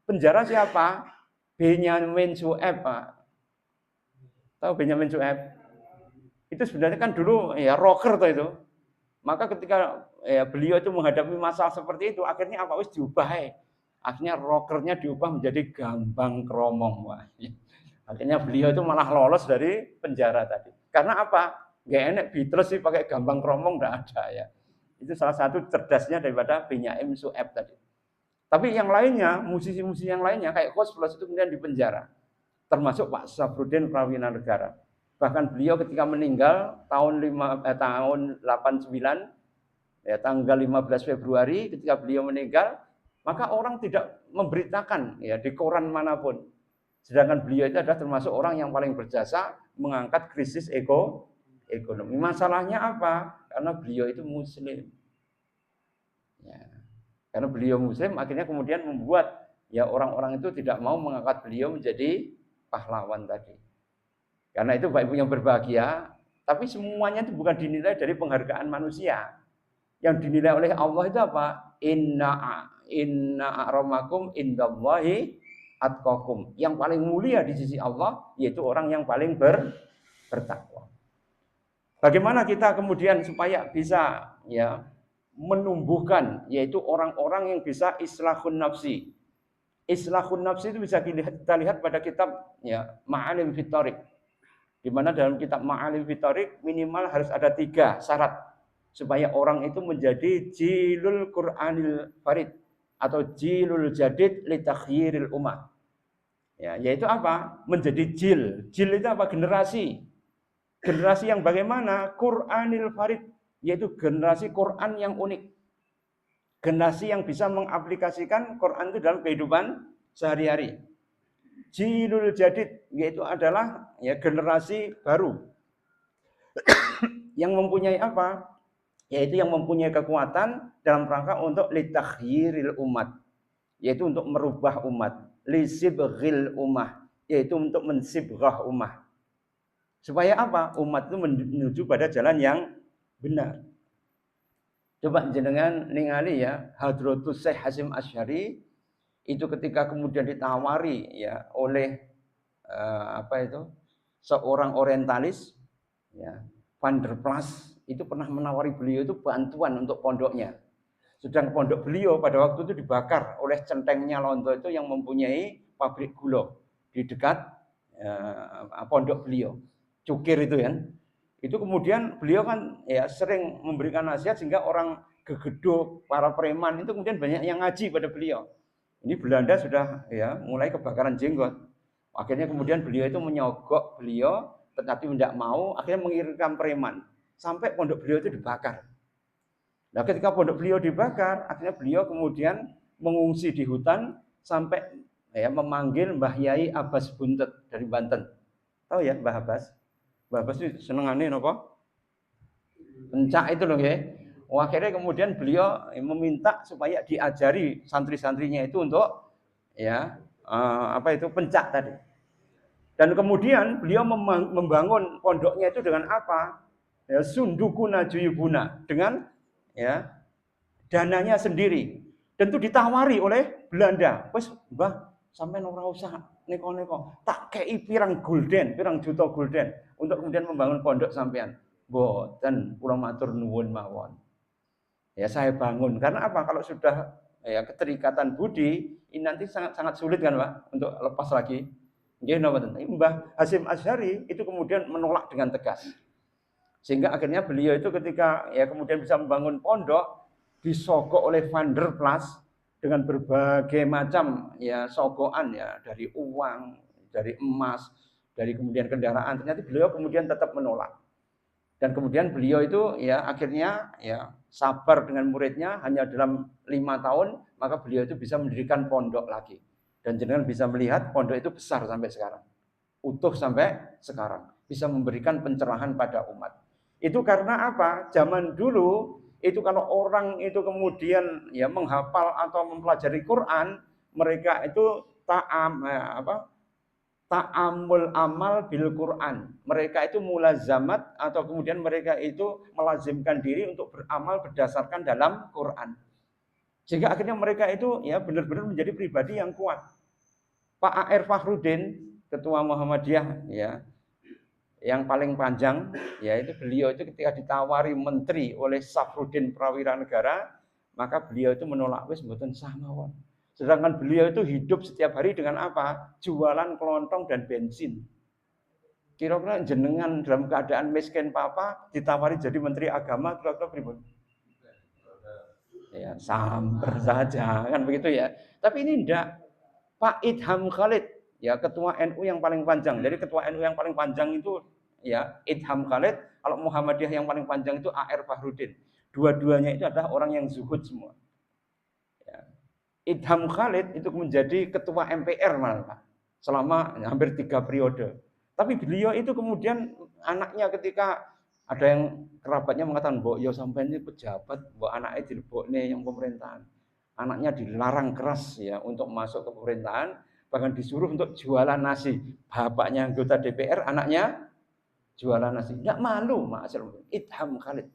penjara siapa? Benyamin Sueb, Pak. Tahu Benyamin Sueb? Itu sebenarnya kan dulu ya rocker tuh itu. Maka ketika beliau itu menghadapi masalah seperti itu, akhirnya apa? Wis diubah ya. Akhirnya rockernya diubah menjadi Gambang Kromong. Wah. Akhirnya beliau itu malah lolos dari penjara tadi. Karena apa? Gak enak Beatles sih pakai Gambang Kromong, enggak ada ya. Itu salah satu cerdasnya daripada Benyamin Sueb tadi. Tapi yang lainnya, musisi-musisi yang lainnya kayak Kos Plus itu kemudian dipenjara. Termasuk Pak Safruddin Prawira Negara. Bahkan beliau ketika meninggal tahun 89 ya tanggal 15 Februari ketika beliau meninggal, maka orang tidak memberitakan ya di koran manapun. Sedangkan beliau itu adalah termasuk orang yang paling berjasa mengangkat krisis ekonomi. Masalahnya apa? Karena beliau itu muslim. Ya. Karena beliau muslim akhirnya kemudian membuat ya orang-orang itu tidak mau mengangkat beliau menjadi pahlawan tadi. Karena itu Bapak Ibu yang berbahagia, tapi semuanya itu bukan dinilai dari penghargaan manusia. Yang dinilai oleh Allah itu apa? Inna a'ramakum indallahi atqakum. Yang paling mulia di sisi Allah yaitu orang yang paling bertakwa. Bagaimana kita kemudian supaya bisa ya menumbuhkan yaitu orang-orang yang bisa islahun nafsi. Islahun nafsi itu bisa kita lihat pada kitab ya Ma'alim fit Thariq. Di mana dalam kitab Ma'alim fit Thariq minimal harus ada 3 syarat supaya orang itu menjadi jilul Qur'anil farid atau jilul jadid li takhyiril ummah. Ya, yaitu apa? Menjadi jil. Jil itu apa? Generasi. Generasi yang bagaimana? Qur'anil farid, yaitu generasi Quran yang unik. Generasi yang bisa mengaplikasikan Quran itu dalam kehidupan sehari-hari. Jilul jadid, yaitu adalah ya generasi baru. Yang mempunyai apa? Yaitu yang mempunyai kekuatan dalam rangka untuk litakhyiril umat, yaitu untuk merubah umat. Lisibghil ummah, yaitu untuk mensibghah ummah. Supaya apa? Umat itu menuju pada jalan yang benar. Coba jenengan ningali ya, Hadratus Syekh Hasyim Asy'ari itu ketika kemudian ditawari ya oleh seorang orientalis ya, Van der Plas itu pernah menawari beliau itu bantuan untuk pondoknya. Sedang pondok beliau pada waktu itu dibakar oleh centengnya Londo itu yang mempunyai pabrik gula di dekat pondok beliau. Cukir itu kan. Itu kemudian beliau kan ya sering memberikan nasihat sehingga orang gegeduk, para preman itu kemudian banyak yang ngaji pada beliau. Ini Belanda sudah ya mulai kebakaran jenggot. Akhirnya kemudian beliau itu menyogok beliau, tetapi tidak mau, akhirnya mengirimkan preman sampai pondok beliau itu dibakar. Nah, ketika pondok beliau dibakar, akhirnya beliau kemudian mengungsi di hutan sampai ya memanggil Mbah Yai Abbas Buntet dari Banten. Tahu ya Mbah Abbas? Mbah Abbas itu senengane napa? Pencak itu loh ya. Akhirnya kemudian beliau meminta supaya diajari santri-santrinya itu untuk ya pencak tadi. Dan kemudian beliau membangun pondoknya itu dengan apa? Ya, sundukuna juyubuna, dengan ya dananya sendiri. Dan itu ditawari oleh Belanda. Wes Mbah, sampean ora usah neko-neko. Tak kei pirang gulden, pirang juta gulden untuk kemudian membangun pondok sampean. Mboten, kula matur nuwun mawon. Ya saya bangun karena apa? Kalau sudah ya keterikatan budi, ini nanti sangat sulit kan, Pak, untuk lepas lagi. Nggih napa Mbah Hasyim Asy'ari itu kemudian menolak dengan tegas. Sehingga akhirnya beliau itu ketika ya kemudian bisa membangun pondok disogok oleh Van der Plas dengan berbagai macam ya sogokan ya dari uang, dari emas, dari kemudian kendaraan. Ternyata beliau kemudian tetap menolak. Dan kemudian beliau itu ya akhirnya ya sabar dengan muridnya hanya dalam 5 tahun, maka beliau itu bisa mendirikan pondok lagi. Dan jenengan bisa melihat pondok itu besar sampai sekarang. Utuh sampai sekarang. Bisa memberikan pencerahan pada umat. Itu karena apa? Zaman dulu itu kalau orang itu kemudian ya menghafal atau mempelajari Quran, mereka itu ta'amul amal bil Quran. Mereka itu mulazamat atau kemudian mereka itu melazimkan diri untuk beramal berdasarkan dalam Quran. Sehingga akhirnya mereka itu ya benar-benar menjadi pribadi yang kuat. Pak A.R. Fakhrudin, ketua Muhammadiyah ya, yang paling panjang yaitu beliau itu ketika ditawari menteri oleh Safruddin Prawira Negara, maka beliau itu menolak, wis mboten sah mawon. Sedangkan beliau itu hidup setiap hari dengan apa? Jualan kelontong dan bensin. Kira-kira jenengan dalam keadaan miskin papa ditawari jadi menteri agama, kira-kira pripun? Ya, samper saja kan begitu ya. Tapi ini enggak. Pak Idham Khalid, ya ketua NU yang paling panjang. Jadi ketua NU yang paling panjang itu ya Idham Khalid, kalau Muhammadiyah yang paling panjang itu A.R. Fakhrudin. Dua-duanya itu adalah orang yang zuhud semua. Ya. Idham Khalid itu menjadi ketua MPR malah Pak, selama hampir 3 periode. Tapi beliau itu kemudian anaknya ketika ada yang kerabatnya mengatakan, "Mbok yo sampean ini pejabat, mbok anaknya dilebokne yang pemerintahan." Anaknya dilarang keras ya untuk masuk ke pemerintahan, bahkan disuruh untuk jualan nasi. Bapaknya anggota DPR, anaknya jualan nasi. Enggak malu, Ma'asyiral Idham Khalid.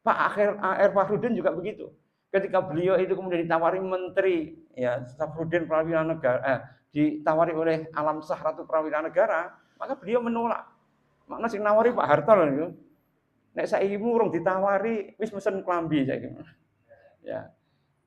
Pak A.R. Fakhrudin juga begitu. Ketika beliau itu kemudian ditawari menteri, ya Safruddin Prawira Negara, ditawari oleh Alam Sah Ratu Prawira Negara, maka beliau menolak. Makna sing nawari Pak Harto loh. Nek saiki murung ditawari wis mesen klambi saiki. Ya.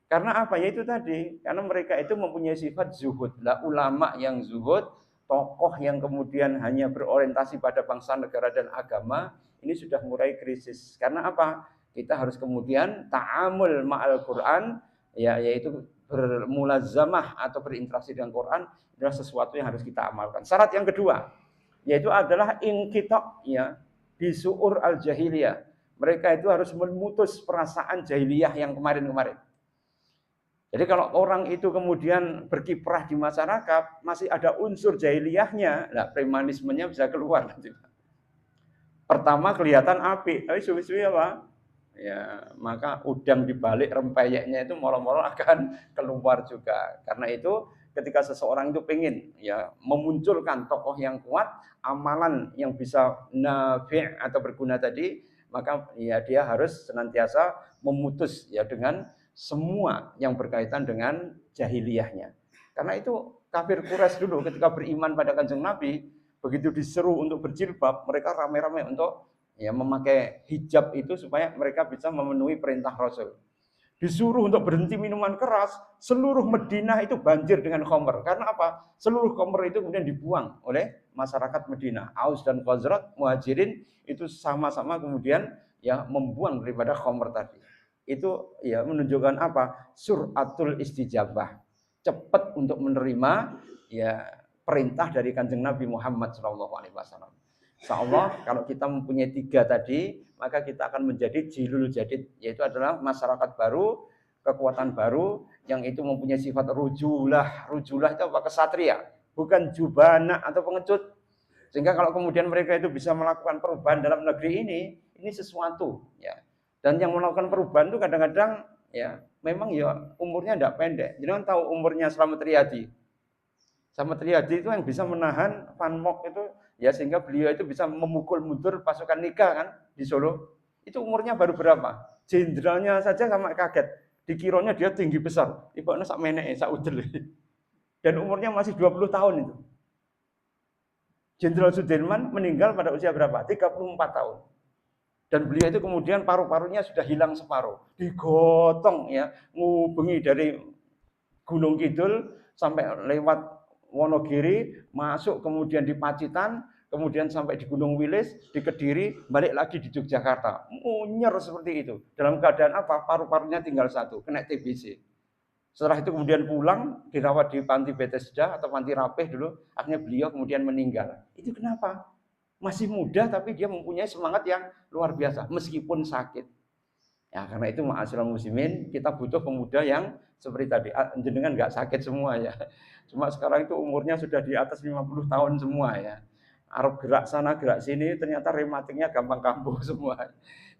Karena apa? Ya itu tadi, karena mereka itu mempunyai sifat zuhud. Lah ulama yang zuhud, tokoh yang kemudian hanya berorientasi pada bangsa, negara dan agama, ini sudah mulai krisis. Karena apa? Kita harus kemudian ta'amul ma'al Quran, ya yaitu bermulazamah atau berinteraksi dengan Quran adalah sesuatu yang harus kita amalkan. Syarat yang kedua, yaitu adalah inqita' ya bisu'ur al-jahiliyah. Mereka itu harus memutus perasaan jahiliyah yang kemarin-kemarin. Jadi kalau orang itu kemudian berkiprah di masyarakat, masih ada unsur jahiliyahnya, nah premanismenya bisa keluar. Pertama kelihatan api, tapi suwi-suwi apa? Ya, maka udang dibalik rempeyeknya itu moro-moro akan keluar juga. Karena itu ketika seseorang itu pengen ya memunculkan tokoh yang kuat, amalan yang bisa nafi' atau berguna tadi, maka ya dia harus senantiasa memutus ya dengan semua yang berkaitan dengan jahiliyahnya. Karena itu kafir Quraisy dulu ketika beriman pada Kanjeng Nabi, begitu diseru untuk berjilbab, mereka ramai-ramai untuk ya memakai hijab itu supaya mereka bisa memenuhi perintah Rasul. Disuruh untuk berhenti minuman keras, seluruh Madinah itu banjir dengan khamr. Karena apa? Seluruh khamr itu kemudian dibuang oleh masyarakat Madinah. Aus dan Khazraj, Muhajirin itu sama-sama kemudian ya membuang daripada khamr tadi. Itu ya menunjukkan apa? Suratul istijabah. Cepat untuk menerima ya perintah dari Kanjeng Nabi Muhammad SAW. Insya Allah kalau kita mempunyai tiga tadi, maka kita akan menjadi jilul jadid, yaitu adalah masyarakat baru, kekuatan baru, yang itu mempunyai sifat rujulah. Rujulah itu apa? Kesatria, bukan jubana atau pengecut. Sehingga kalau kemudian mereka itu bisa melakukan perubahan dalam negeri ini sesuatu. Ya. Dan yang melakukan perubahan itu kadang-kadang ya memang ya umurnya tidak pendek. Jangan tahu umurnya Slamet Riyadi. Slamet Riyadi itu yang bisa menahan Van Mok itu ya sehingga beliau itu bisa memukul mundur pasukan Nika kan di Solo. Itu umurnya baru berapa? Jenderalnya saja sama kaget. Dikiranya dia tinggi besar. Tiba-tiba sak menek sak udel. Dan umurnya masih 20 tahun itu. Jenderal Sudirman meninggal pada usia berapa? 34 tahun. Dan beliau itu kemudian paru-parunya sudah hilang separuh. Digotong ya, ngubengi dari Gunung Kidul sampai lewat Wonogiri, masuk kemudian di Pacitan, kemudian sampai di Gunung Wilis, di Kediri, balik lagi di Yogyakarta. Munyer seperti itu. Dalam keadaan apa? Paru-parunya tinggal satu, kena TBC. Setelah itu kemudian pulang, dirawat di Panti Bethesda atau Panti Rapih dulu, akhirnya beliau kemudian meninggal. Itu kenapa? Masih muda tapi dia mempunyai semangat yang luar biasa, meskipun sakit. Ya karena itu ma'asyiral muslimin, kita butuh pemuda yang seperti tadi, jenengan nggak sakit semua ya. Cuma sekarang itu umurnya sudah di atas 50 tahun semua ya. Arab gerak sana gerak sini ternyata rematiknya gampang kambuh semua.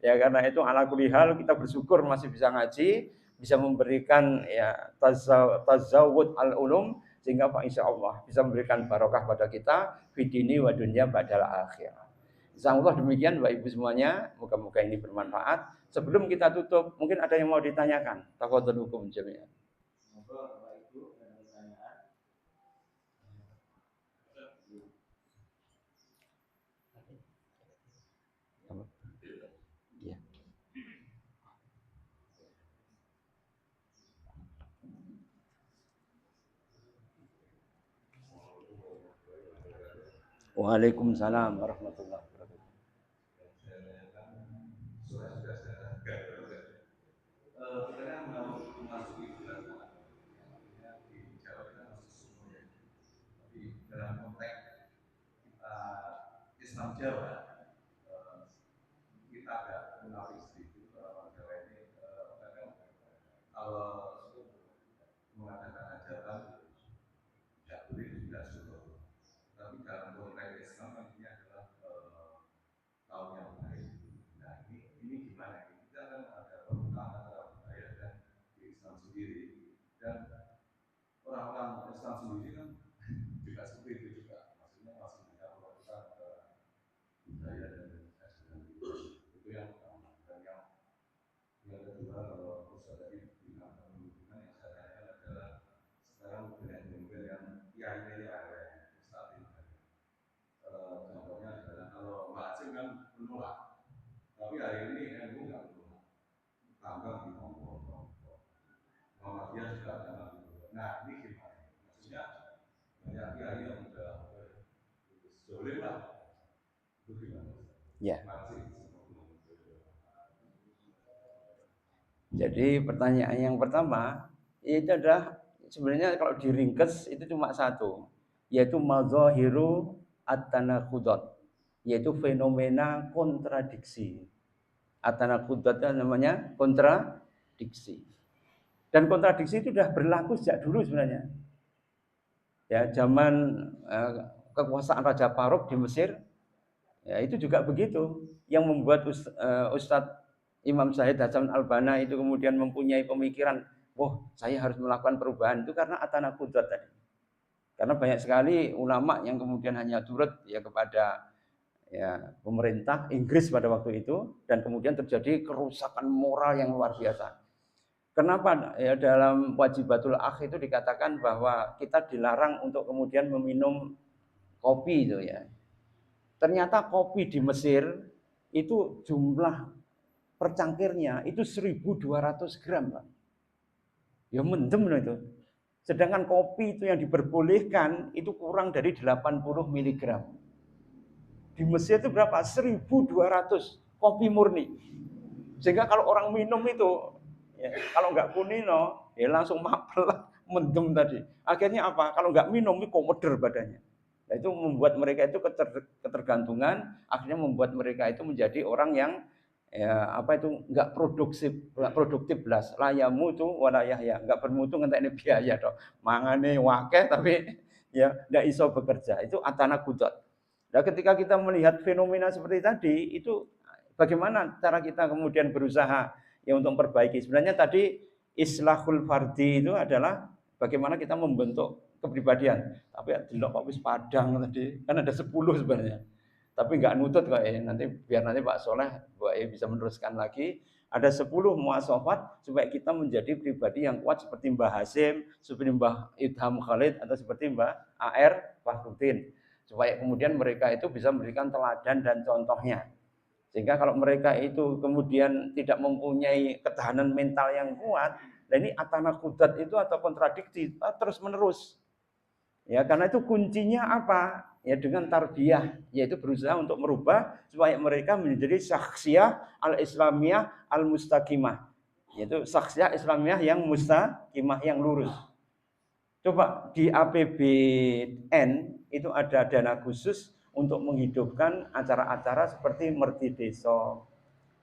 Ya karena itu ala kulihal kita bersyukur masih bisa ngaji, bisa memberikan ya tazawud al-ulum sehingga Pak insya Allah bisa memberikan barokah pada kita fidini wa dunya badal akhir. Insyaallah demikian Bapak Ibu semuanya, moga-moga ini bermanfaat. Sebelum kita tutup, mungkin ada yang mau ditanyakan. Tafadhol hukum jami'an. Ya. Waalaikumsalam warahmatullahi wabarakatuh. Tapi hari ini NU nggak perlu tambang di Hongkong. Muhammadiyah juga tambang. Nah ini gimana? Maksudnya banyak kiai yang sudah sulit lah. Itu gimana? Ya. Masih. Jadi pertanyaan yang pertama itu adalah sebenarnya kalau diringkes itu cuma satu, yaitu madzahiru at-tanaqudot, yaitu fenomena kontradiksi. At-tanaqudot itu namanya kontradiksi. Dan kontradiksi itu sudah berlaku sejak dulu sebenarnya. Ya, zaman kekuasaan Raja Faruk di Mesir, ya itu juga begitu. Yang membuat Ustadz Imam Syahid Hasan Al-Banna itu kemudian mempunyai pemikiran, wah saya harus melakukan perubahan itu karena at-tanaqudot tadi. Karena banyak sekali ulama yang kemudian hanya turut ya kepada ya pemerintah Inggris pada waktu itu, dan kemudian terjadi kerusakan moral yang luar biasa. Kenapa ya dalam wajibatul akh itu dikatakan bahwa kita dilarang untuk kemudian meminum kopi itu ya. Ternyata kopi di Mesir itu jumlah percangkirnya itu 1.200 gram, Pak. Ya mendem loh itu. Sedangkan kopi itu yang diperbolehkan itu kurang dari 80 miligram. Di Mesir itu berapa? 1.200 kopi murni. Sehingga kalau orang minum itu, ya, kalau nggak kunino, ya langsung mapel, mendem tadi. Akhirnya apa? Kalau nggak minum, itu komeder badannya. Nah, itu membuat mereka itu ketergantungan, akhirnya membuat mereka itu menjadi orang yang ya apa itu nggak produktif belas, layamu itu walayah ya, nggak bermutu ngentekne biaya toh, mangane wakeh tapi ya nggak iso bekerja, itu atana kudot. Nah ketika kita melihat fenomena seperti tadi, itu bagaimana cara kita kemudian berusaha ya untuk memperbaiki. Sebenarnya tadi islahul fardi itu adalah bagaimana kita membentuk kepribadian. Tapi delok kok wis padang tadi, kan ada 10 sebenarnya. Tapi nggak nutut kok ya. Nanti biar nanti Pak Soleh Mbak bisa meneruskan lagi. Ada 10 muasofat supaya kita menjadi pribadi yang kuat seperti Mbah Hasim, seperti Mbah Idham Khalid, atau seperti Mbah AR Fakhruddin. Supaya kemudian mereka itu bisa memberikan teladan dan contohnya. Sehingga kalau mereka itu kemudian tidak mempunyai ketahanan mental yang kuat, nah ini atanakudat itu atau kontradiksi terus menerus. Ya, karena itu kuncinya apa? Ya dengan tarbiyah, yaitu berusaha untuk merubah supaya mereka menjadi syakhsiyah al-islamiyah al-mustaqimah. Yaitu syakhsiyah islamiyah yang mustaqimah, yang lurus. Coba di APBN itu ada dana khusus untuk menghidupkan acara-acara seperti Merti Desa,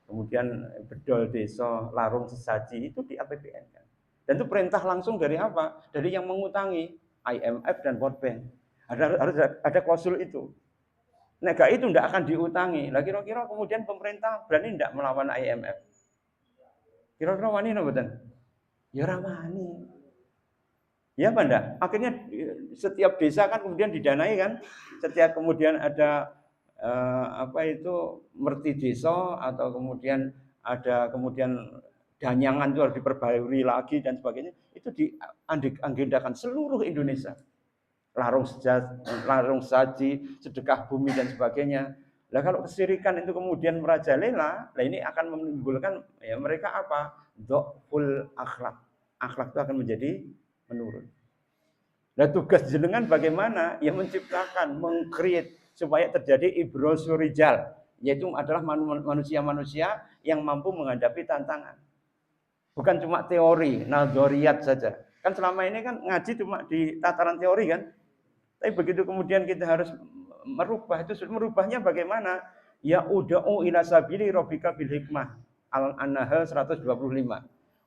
kemudian Bedol Desa, Larung Sesaji, itu di APBN kan. Dan itu perintah langsung dari apa? Dari yang mengutangi, IMF dan World Bank. Harus ada klausul itu. Nah, itu tidak akan diutangi. Lah kira-kira kemudian pemerintah berani tidak melawan IMF? Kira-kira wani apa betul? Ya ramani. Ya apa enggak? Akhirnya setiap desa kan kemudian didanai kan. Setiap kemudian ada apa itu merti desa, atau kemudian ada kemudian danyangan itu harus diperbarui lagi dan sebagainya. Itu diagendakan seluruh Indonesia. Larung saji, sedekah bumi dan sebagainya. Nah kalau kesirikan itu kemudian merajalela, nah ini akan menimbulkan ya mereka apa? Dhaful akhlak. Akhlak itu akan menjadi menurun. Nah tugas jenengan bagaimana? Ya menciptakan, mengcreate supaya terjadi ibrosurijal, yaitu adalah manusia-manusia yang mampu menghadapi tantangan. Bukan cuma teori, nadoriyat saja. Kan selama ini kan ngaji cuma di tataran teori kan. Tapi begitu kemudian kita harus merubah, itu merubahnya bagaimana? Ya uda'u ila sabili rabbika bil hikmah. Al-Nahl 125.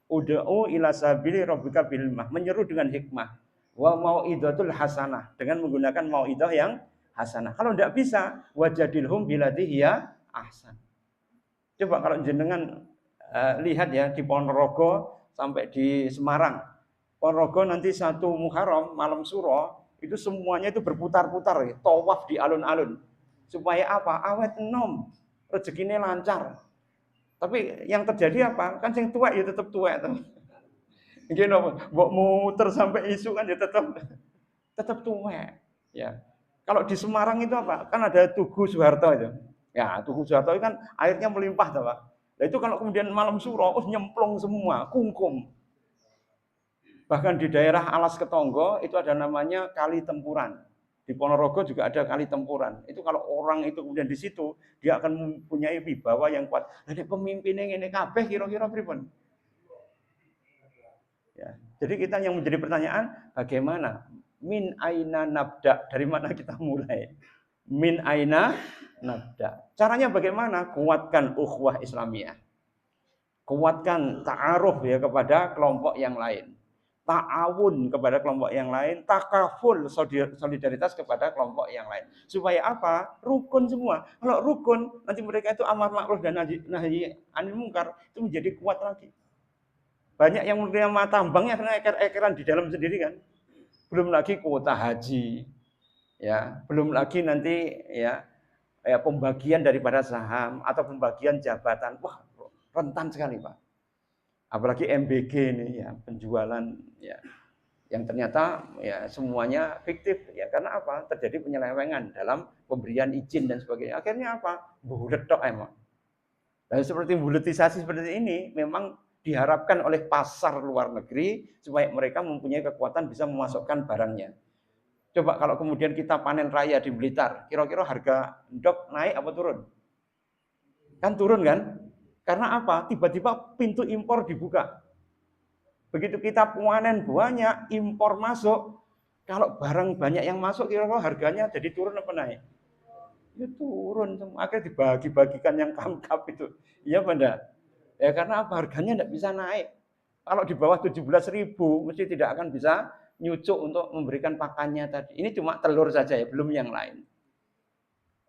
Uda'u ila sabili rabbika bil hikmah, menyeru dengan hikmah. Wa mau'idatul hasanah, dengan menggunakan mau'idah yang hasanah. Kalau tidak bisa, wajadilhum bilati hiya ahsan. Coba kalau jenengan lihat ya di Ponorogo sampai di Semarang. Ponorogo nanti 1 Muharram malam Suro itu semuanya itu berputar-putar ya, tawaf di alun-alun. Supaya apa? Awet enom, rezekinya lancar. Tapi yang terjadi apa? Kan sing tua ya tetap tua tuh. Nggih napa? Mbok muter sampai isu kan ya tetap tua. Ya. Kalau di Semarang itu apa? Kan ada Tugu Soeharto itu. Ya, Tugu Soeharto kan airnya melimpah, toh, Pak. Nah, itu kalau kemudian malam suro, nyemplung semua, kungkum. Bahkan di daerah Alas Ketonggo itu ada namanya Kali Tempuran. Di Ponorogo juga ada Kali Tempuran. Itu kalau orang itu kemudian di situ, dia akan mempunyai wibawa yang kuat. Jadi pemimpinnya ini kabeh kira-kira pripun? Ya. Jadi kita yang menjadi pertanyaan, bagaimana? Min aina nabda, dari mana kita mulai? Min aina nabda. Caranya bagaimana? Kuatkan ukhuwah Islamiyah. Kuatkan ta'aruf ya kepada kelompok yang lain. Ta'awun kepada kelompok yang lain, takaful solidaritas kepada kelompok yang lain. Supaya apa? Rukun semua. Kalau rukun, nanti mereka itu amar ma'ruf dan nahi anil munkar itu menjadi kuat lagi. Banyak yang menerima tambangnya karena eker-ekeran di dalam sendiri kan. Belum lagi kuota haji, ya, belum lagi nanti ya pembagian daripada saham atau pembagian jabatan. Wah, rentan sekali, Pak. Apalagi MBG ini ya, penjualan ya yang ternyata ya semuanya fiktif ya, karena apa? Terjadi penyelewengan dalam pemberian izin dan sebagainya. Akhirnya apa? Bulet tok emang. Dan seperti buletisasi seperti ini memang diharapkan oleh pasar luar negeri supaya mereka mempunyai kekuatan bisa memasukkan barangnya. Coba kalau kemudian kita panen raya di Blitar, kira-kira harga endok naik apa turun? Kan turun kan? Karena apa? Tiba-tiba pintu impor dibuka. Begitu kita panen banyak, impor masuk, kalau barang banyak yang masuk, kira-kira harganya jadi turun apa naik? Ya turun, akhirnya dibagi-bagikan yang kamkap itu. Iya benar. Ya karena apa? Harganya tidak bisa naik. Kalau di bawah 17.000 mesti tidak akan bisa nyucuk untuk memberikan pakannya tadi. Ini cuma telur saja ya, belum yang lain.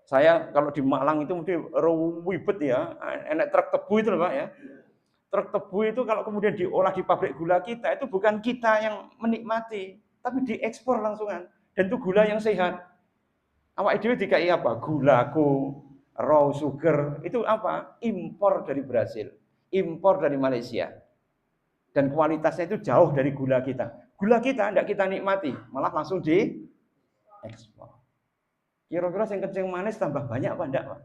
Saya kalau di Malang itu mesti ribet ya, enak truk tebu itu loh Pak ya. Truk tebu itu kalau kemudian diolah di pabrik gula kita, itu bukan kita yang menikmati, tapi diekspor langsungan. Dan itu gula yang sehat. Awak dhewe dikai apa? Gulaku, raw sugar, itu apa? Impor dari Brasil, impor dari Malaysia. Dan kualitasnya itu jauh dari gula kita. Gula kita tidak kita nikmati, malah langsung diekspor. Kira-kira yang kencing manis tambah banyak apa enggak, Pak?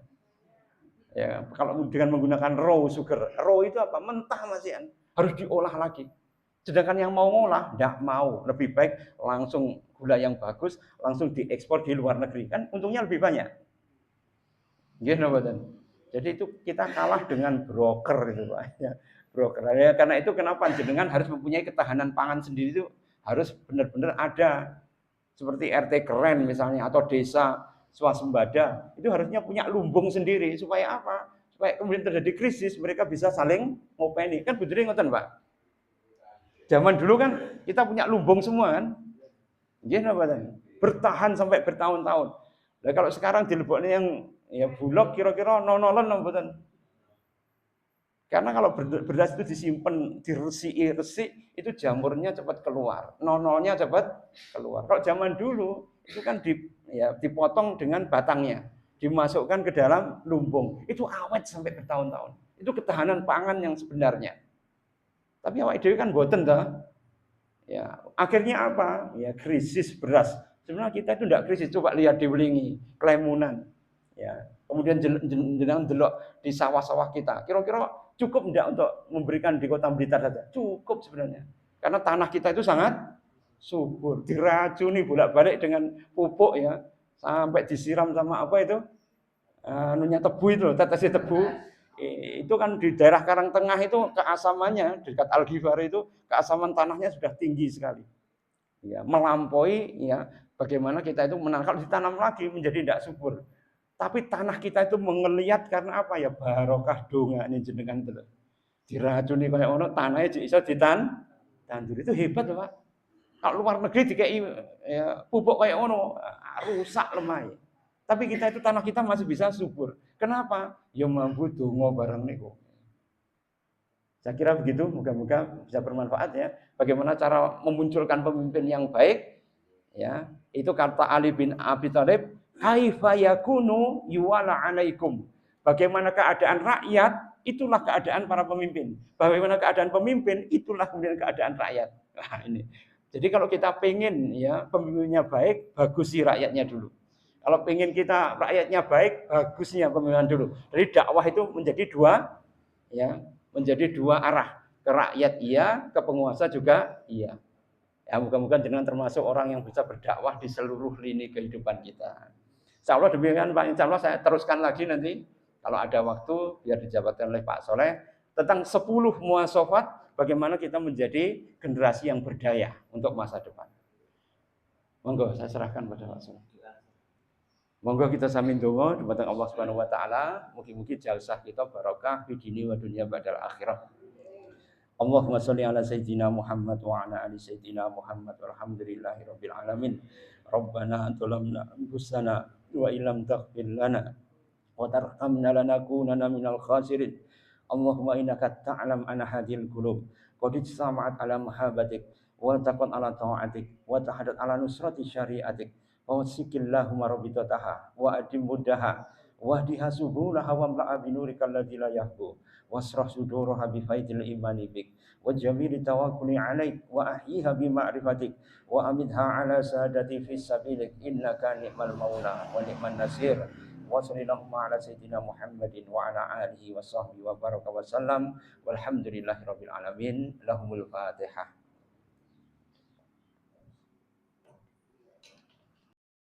Ya, kalau dengan menggunakan raw sugar. Raw itu apa? Mentah masih harus diolah lagi. Sedangkan yang mau ngolah enggak mau, lebih baik langsung gula yang bagus langsung diekspor di luar negeri. Kan untungnya lebih banyak. Gitu, Pak. Jadi itu kita kalah dengan broker itu, Pak. Ya, broker. Ya, karena itu kenapa jenengan harus mempunyai ketahanan pangan sendiri itu harus benar-benar ada. Seperti RT keren misalnya atau desa swasembada itu harusnya punya lumbung sendiri supaya apa? Supaya kemudian terjadi krisis mereka bisa saling ngopeni. Kan bener ngoten, Pak. Zaman dulu kan kita punya lumbung semua kan. Nggih napa bertahan sampai bertahun-tahun. Nah, kalau sekarang dilebokne yang ya bulog kira-kira nonolen mboten. Karena kalau beras itu disimpan, diresik-resik, itu jamurnya cepat keluar, nonolnya cepat keluar. Kalau zaman dulu itu kan dipotong dengan batangnya, dimasukkan ke dalam lumbung, itu awet sampai bertahun-tahun. Itu ketahanan pangan yang sebenarnya. Tapi awak dhewe kan boten toh. Ya, akhirnya apa? Ya krisis beras. Sebenarnya kita itu tidak krisis. Coba lihat di Welingi, Klemunan. Ya, kemudian jenengan delok di sawah-sawah kita. Kira-kira cukup enggak untuk memberikan di Kota Blitar saja? Cukup sebenarnya. Karena tanah kita itu sangat subur, diracuni bolak-balik dengan pupuk ya, sampai disiram sama apa itu? Anunya tebu itu, tetesi tebu. Itu kan di daerah Karangtengah itu keasamannya dekat Algifari itu keasaman tanahnya sudah tinggi sekali. Ya, melampaui ya bagaimana kita itu menangkal ditanam lagi menjadi tidak subur. Tapi tanah kita itu mengeliat karena apa ya? Barokah donga ini jenengan itu. Diracuni kayak ono tanahnya iso ditandur itu hebat loh, Pak. Kalau luar negeri dikai ya, pupuk kayak ono rusak lemah. Tapi kita itu tanah kita masih bisa subur. Kenapa? Ya mampu donga bareng niku. Saya kira begitu, moga-moga bisa bermanfaat ya. Bagaimana cara memunculkan pemimpin yang baik? Ya, itu kata Ali bin Abi Thalib, kaifa yakunu yuwala alaikum. Bagaimana keadaan rakyat, itulah keadaan para pemimpin. Bagaimana keadaan pemimpin, itulah kemudian keadaan rakyat. Nah, ini. Jadi kalau kita pengen ya pemimpinnya baik, bagusi rakyatnya dulu. Kalau ingin kita rakyatnya baik, bagusnya pemilihan dulu. Jadi dakwah itu menjadi dua, ya, menjadi dua arah. Ke rakyat iya, ke penguasa juga iya. Ya, mudah-mudahan dengan termasuk orang yang bisa berdakwah di seluruh lini kehidupan kita. Insya Allah demikian Pak. Insya Allah saya teruskan lagi nanti kalau ada waktu biar dijabarkan oleh Pak Soleh tentang 10 muasofat bagaimana kita menjadi generasi yang berdaya untuk masa depan. Monggo saya serahkan pada Pak Soleh. Monggo kita samin donga dumateng Allah Subhanahu wa taala, mugi-mugi jalsah kita barokah fi dini wa dunya badal akhirah. Allahumma sholli ala sayyidina Muhammad wa ala ali sayyidina Muhammad walhamdulillahi rabbil alamin. Rabbana anzalamna anfusana wa illam taghfir lana wa tarhamna lanakunanna minal khasirin. Allahumma innaka ta'lam anna hadhil qulub qad ijtama'at ala mahabbatik wa taqat ala ta'atik wa tahadat ala nusrati syariatik. Wa wasikillahumma rabbitataha wa adim budaha wa hdiha subulaha wa mla'a binurikal ladzi la yahbu wasrah suduraha bi faidil imani bik wa jamili tawakkuli alaik wa ahyiha bi ma'rifatik wa amidha ala sadati fi sabilik innaka ni'mal maula wa ni'man nasir wa sallallahu ala sayyidina Muhammadin wa ala alihi wa sahbihi wa baraka wa sallam walhamdulillahi rabbil alamin lahumul fatihah.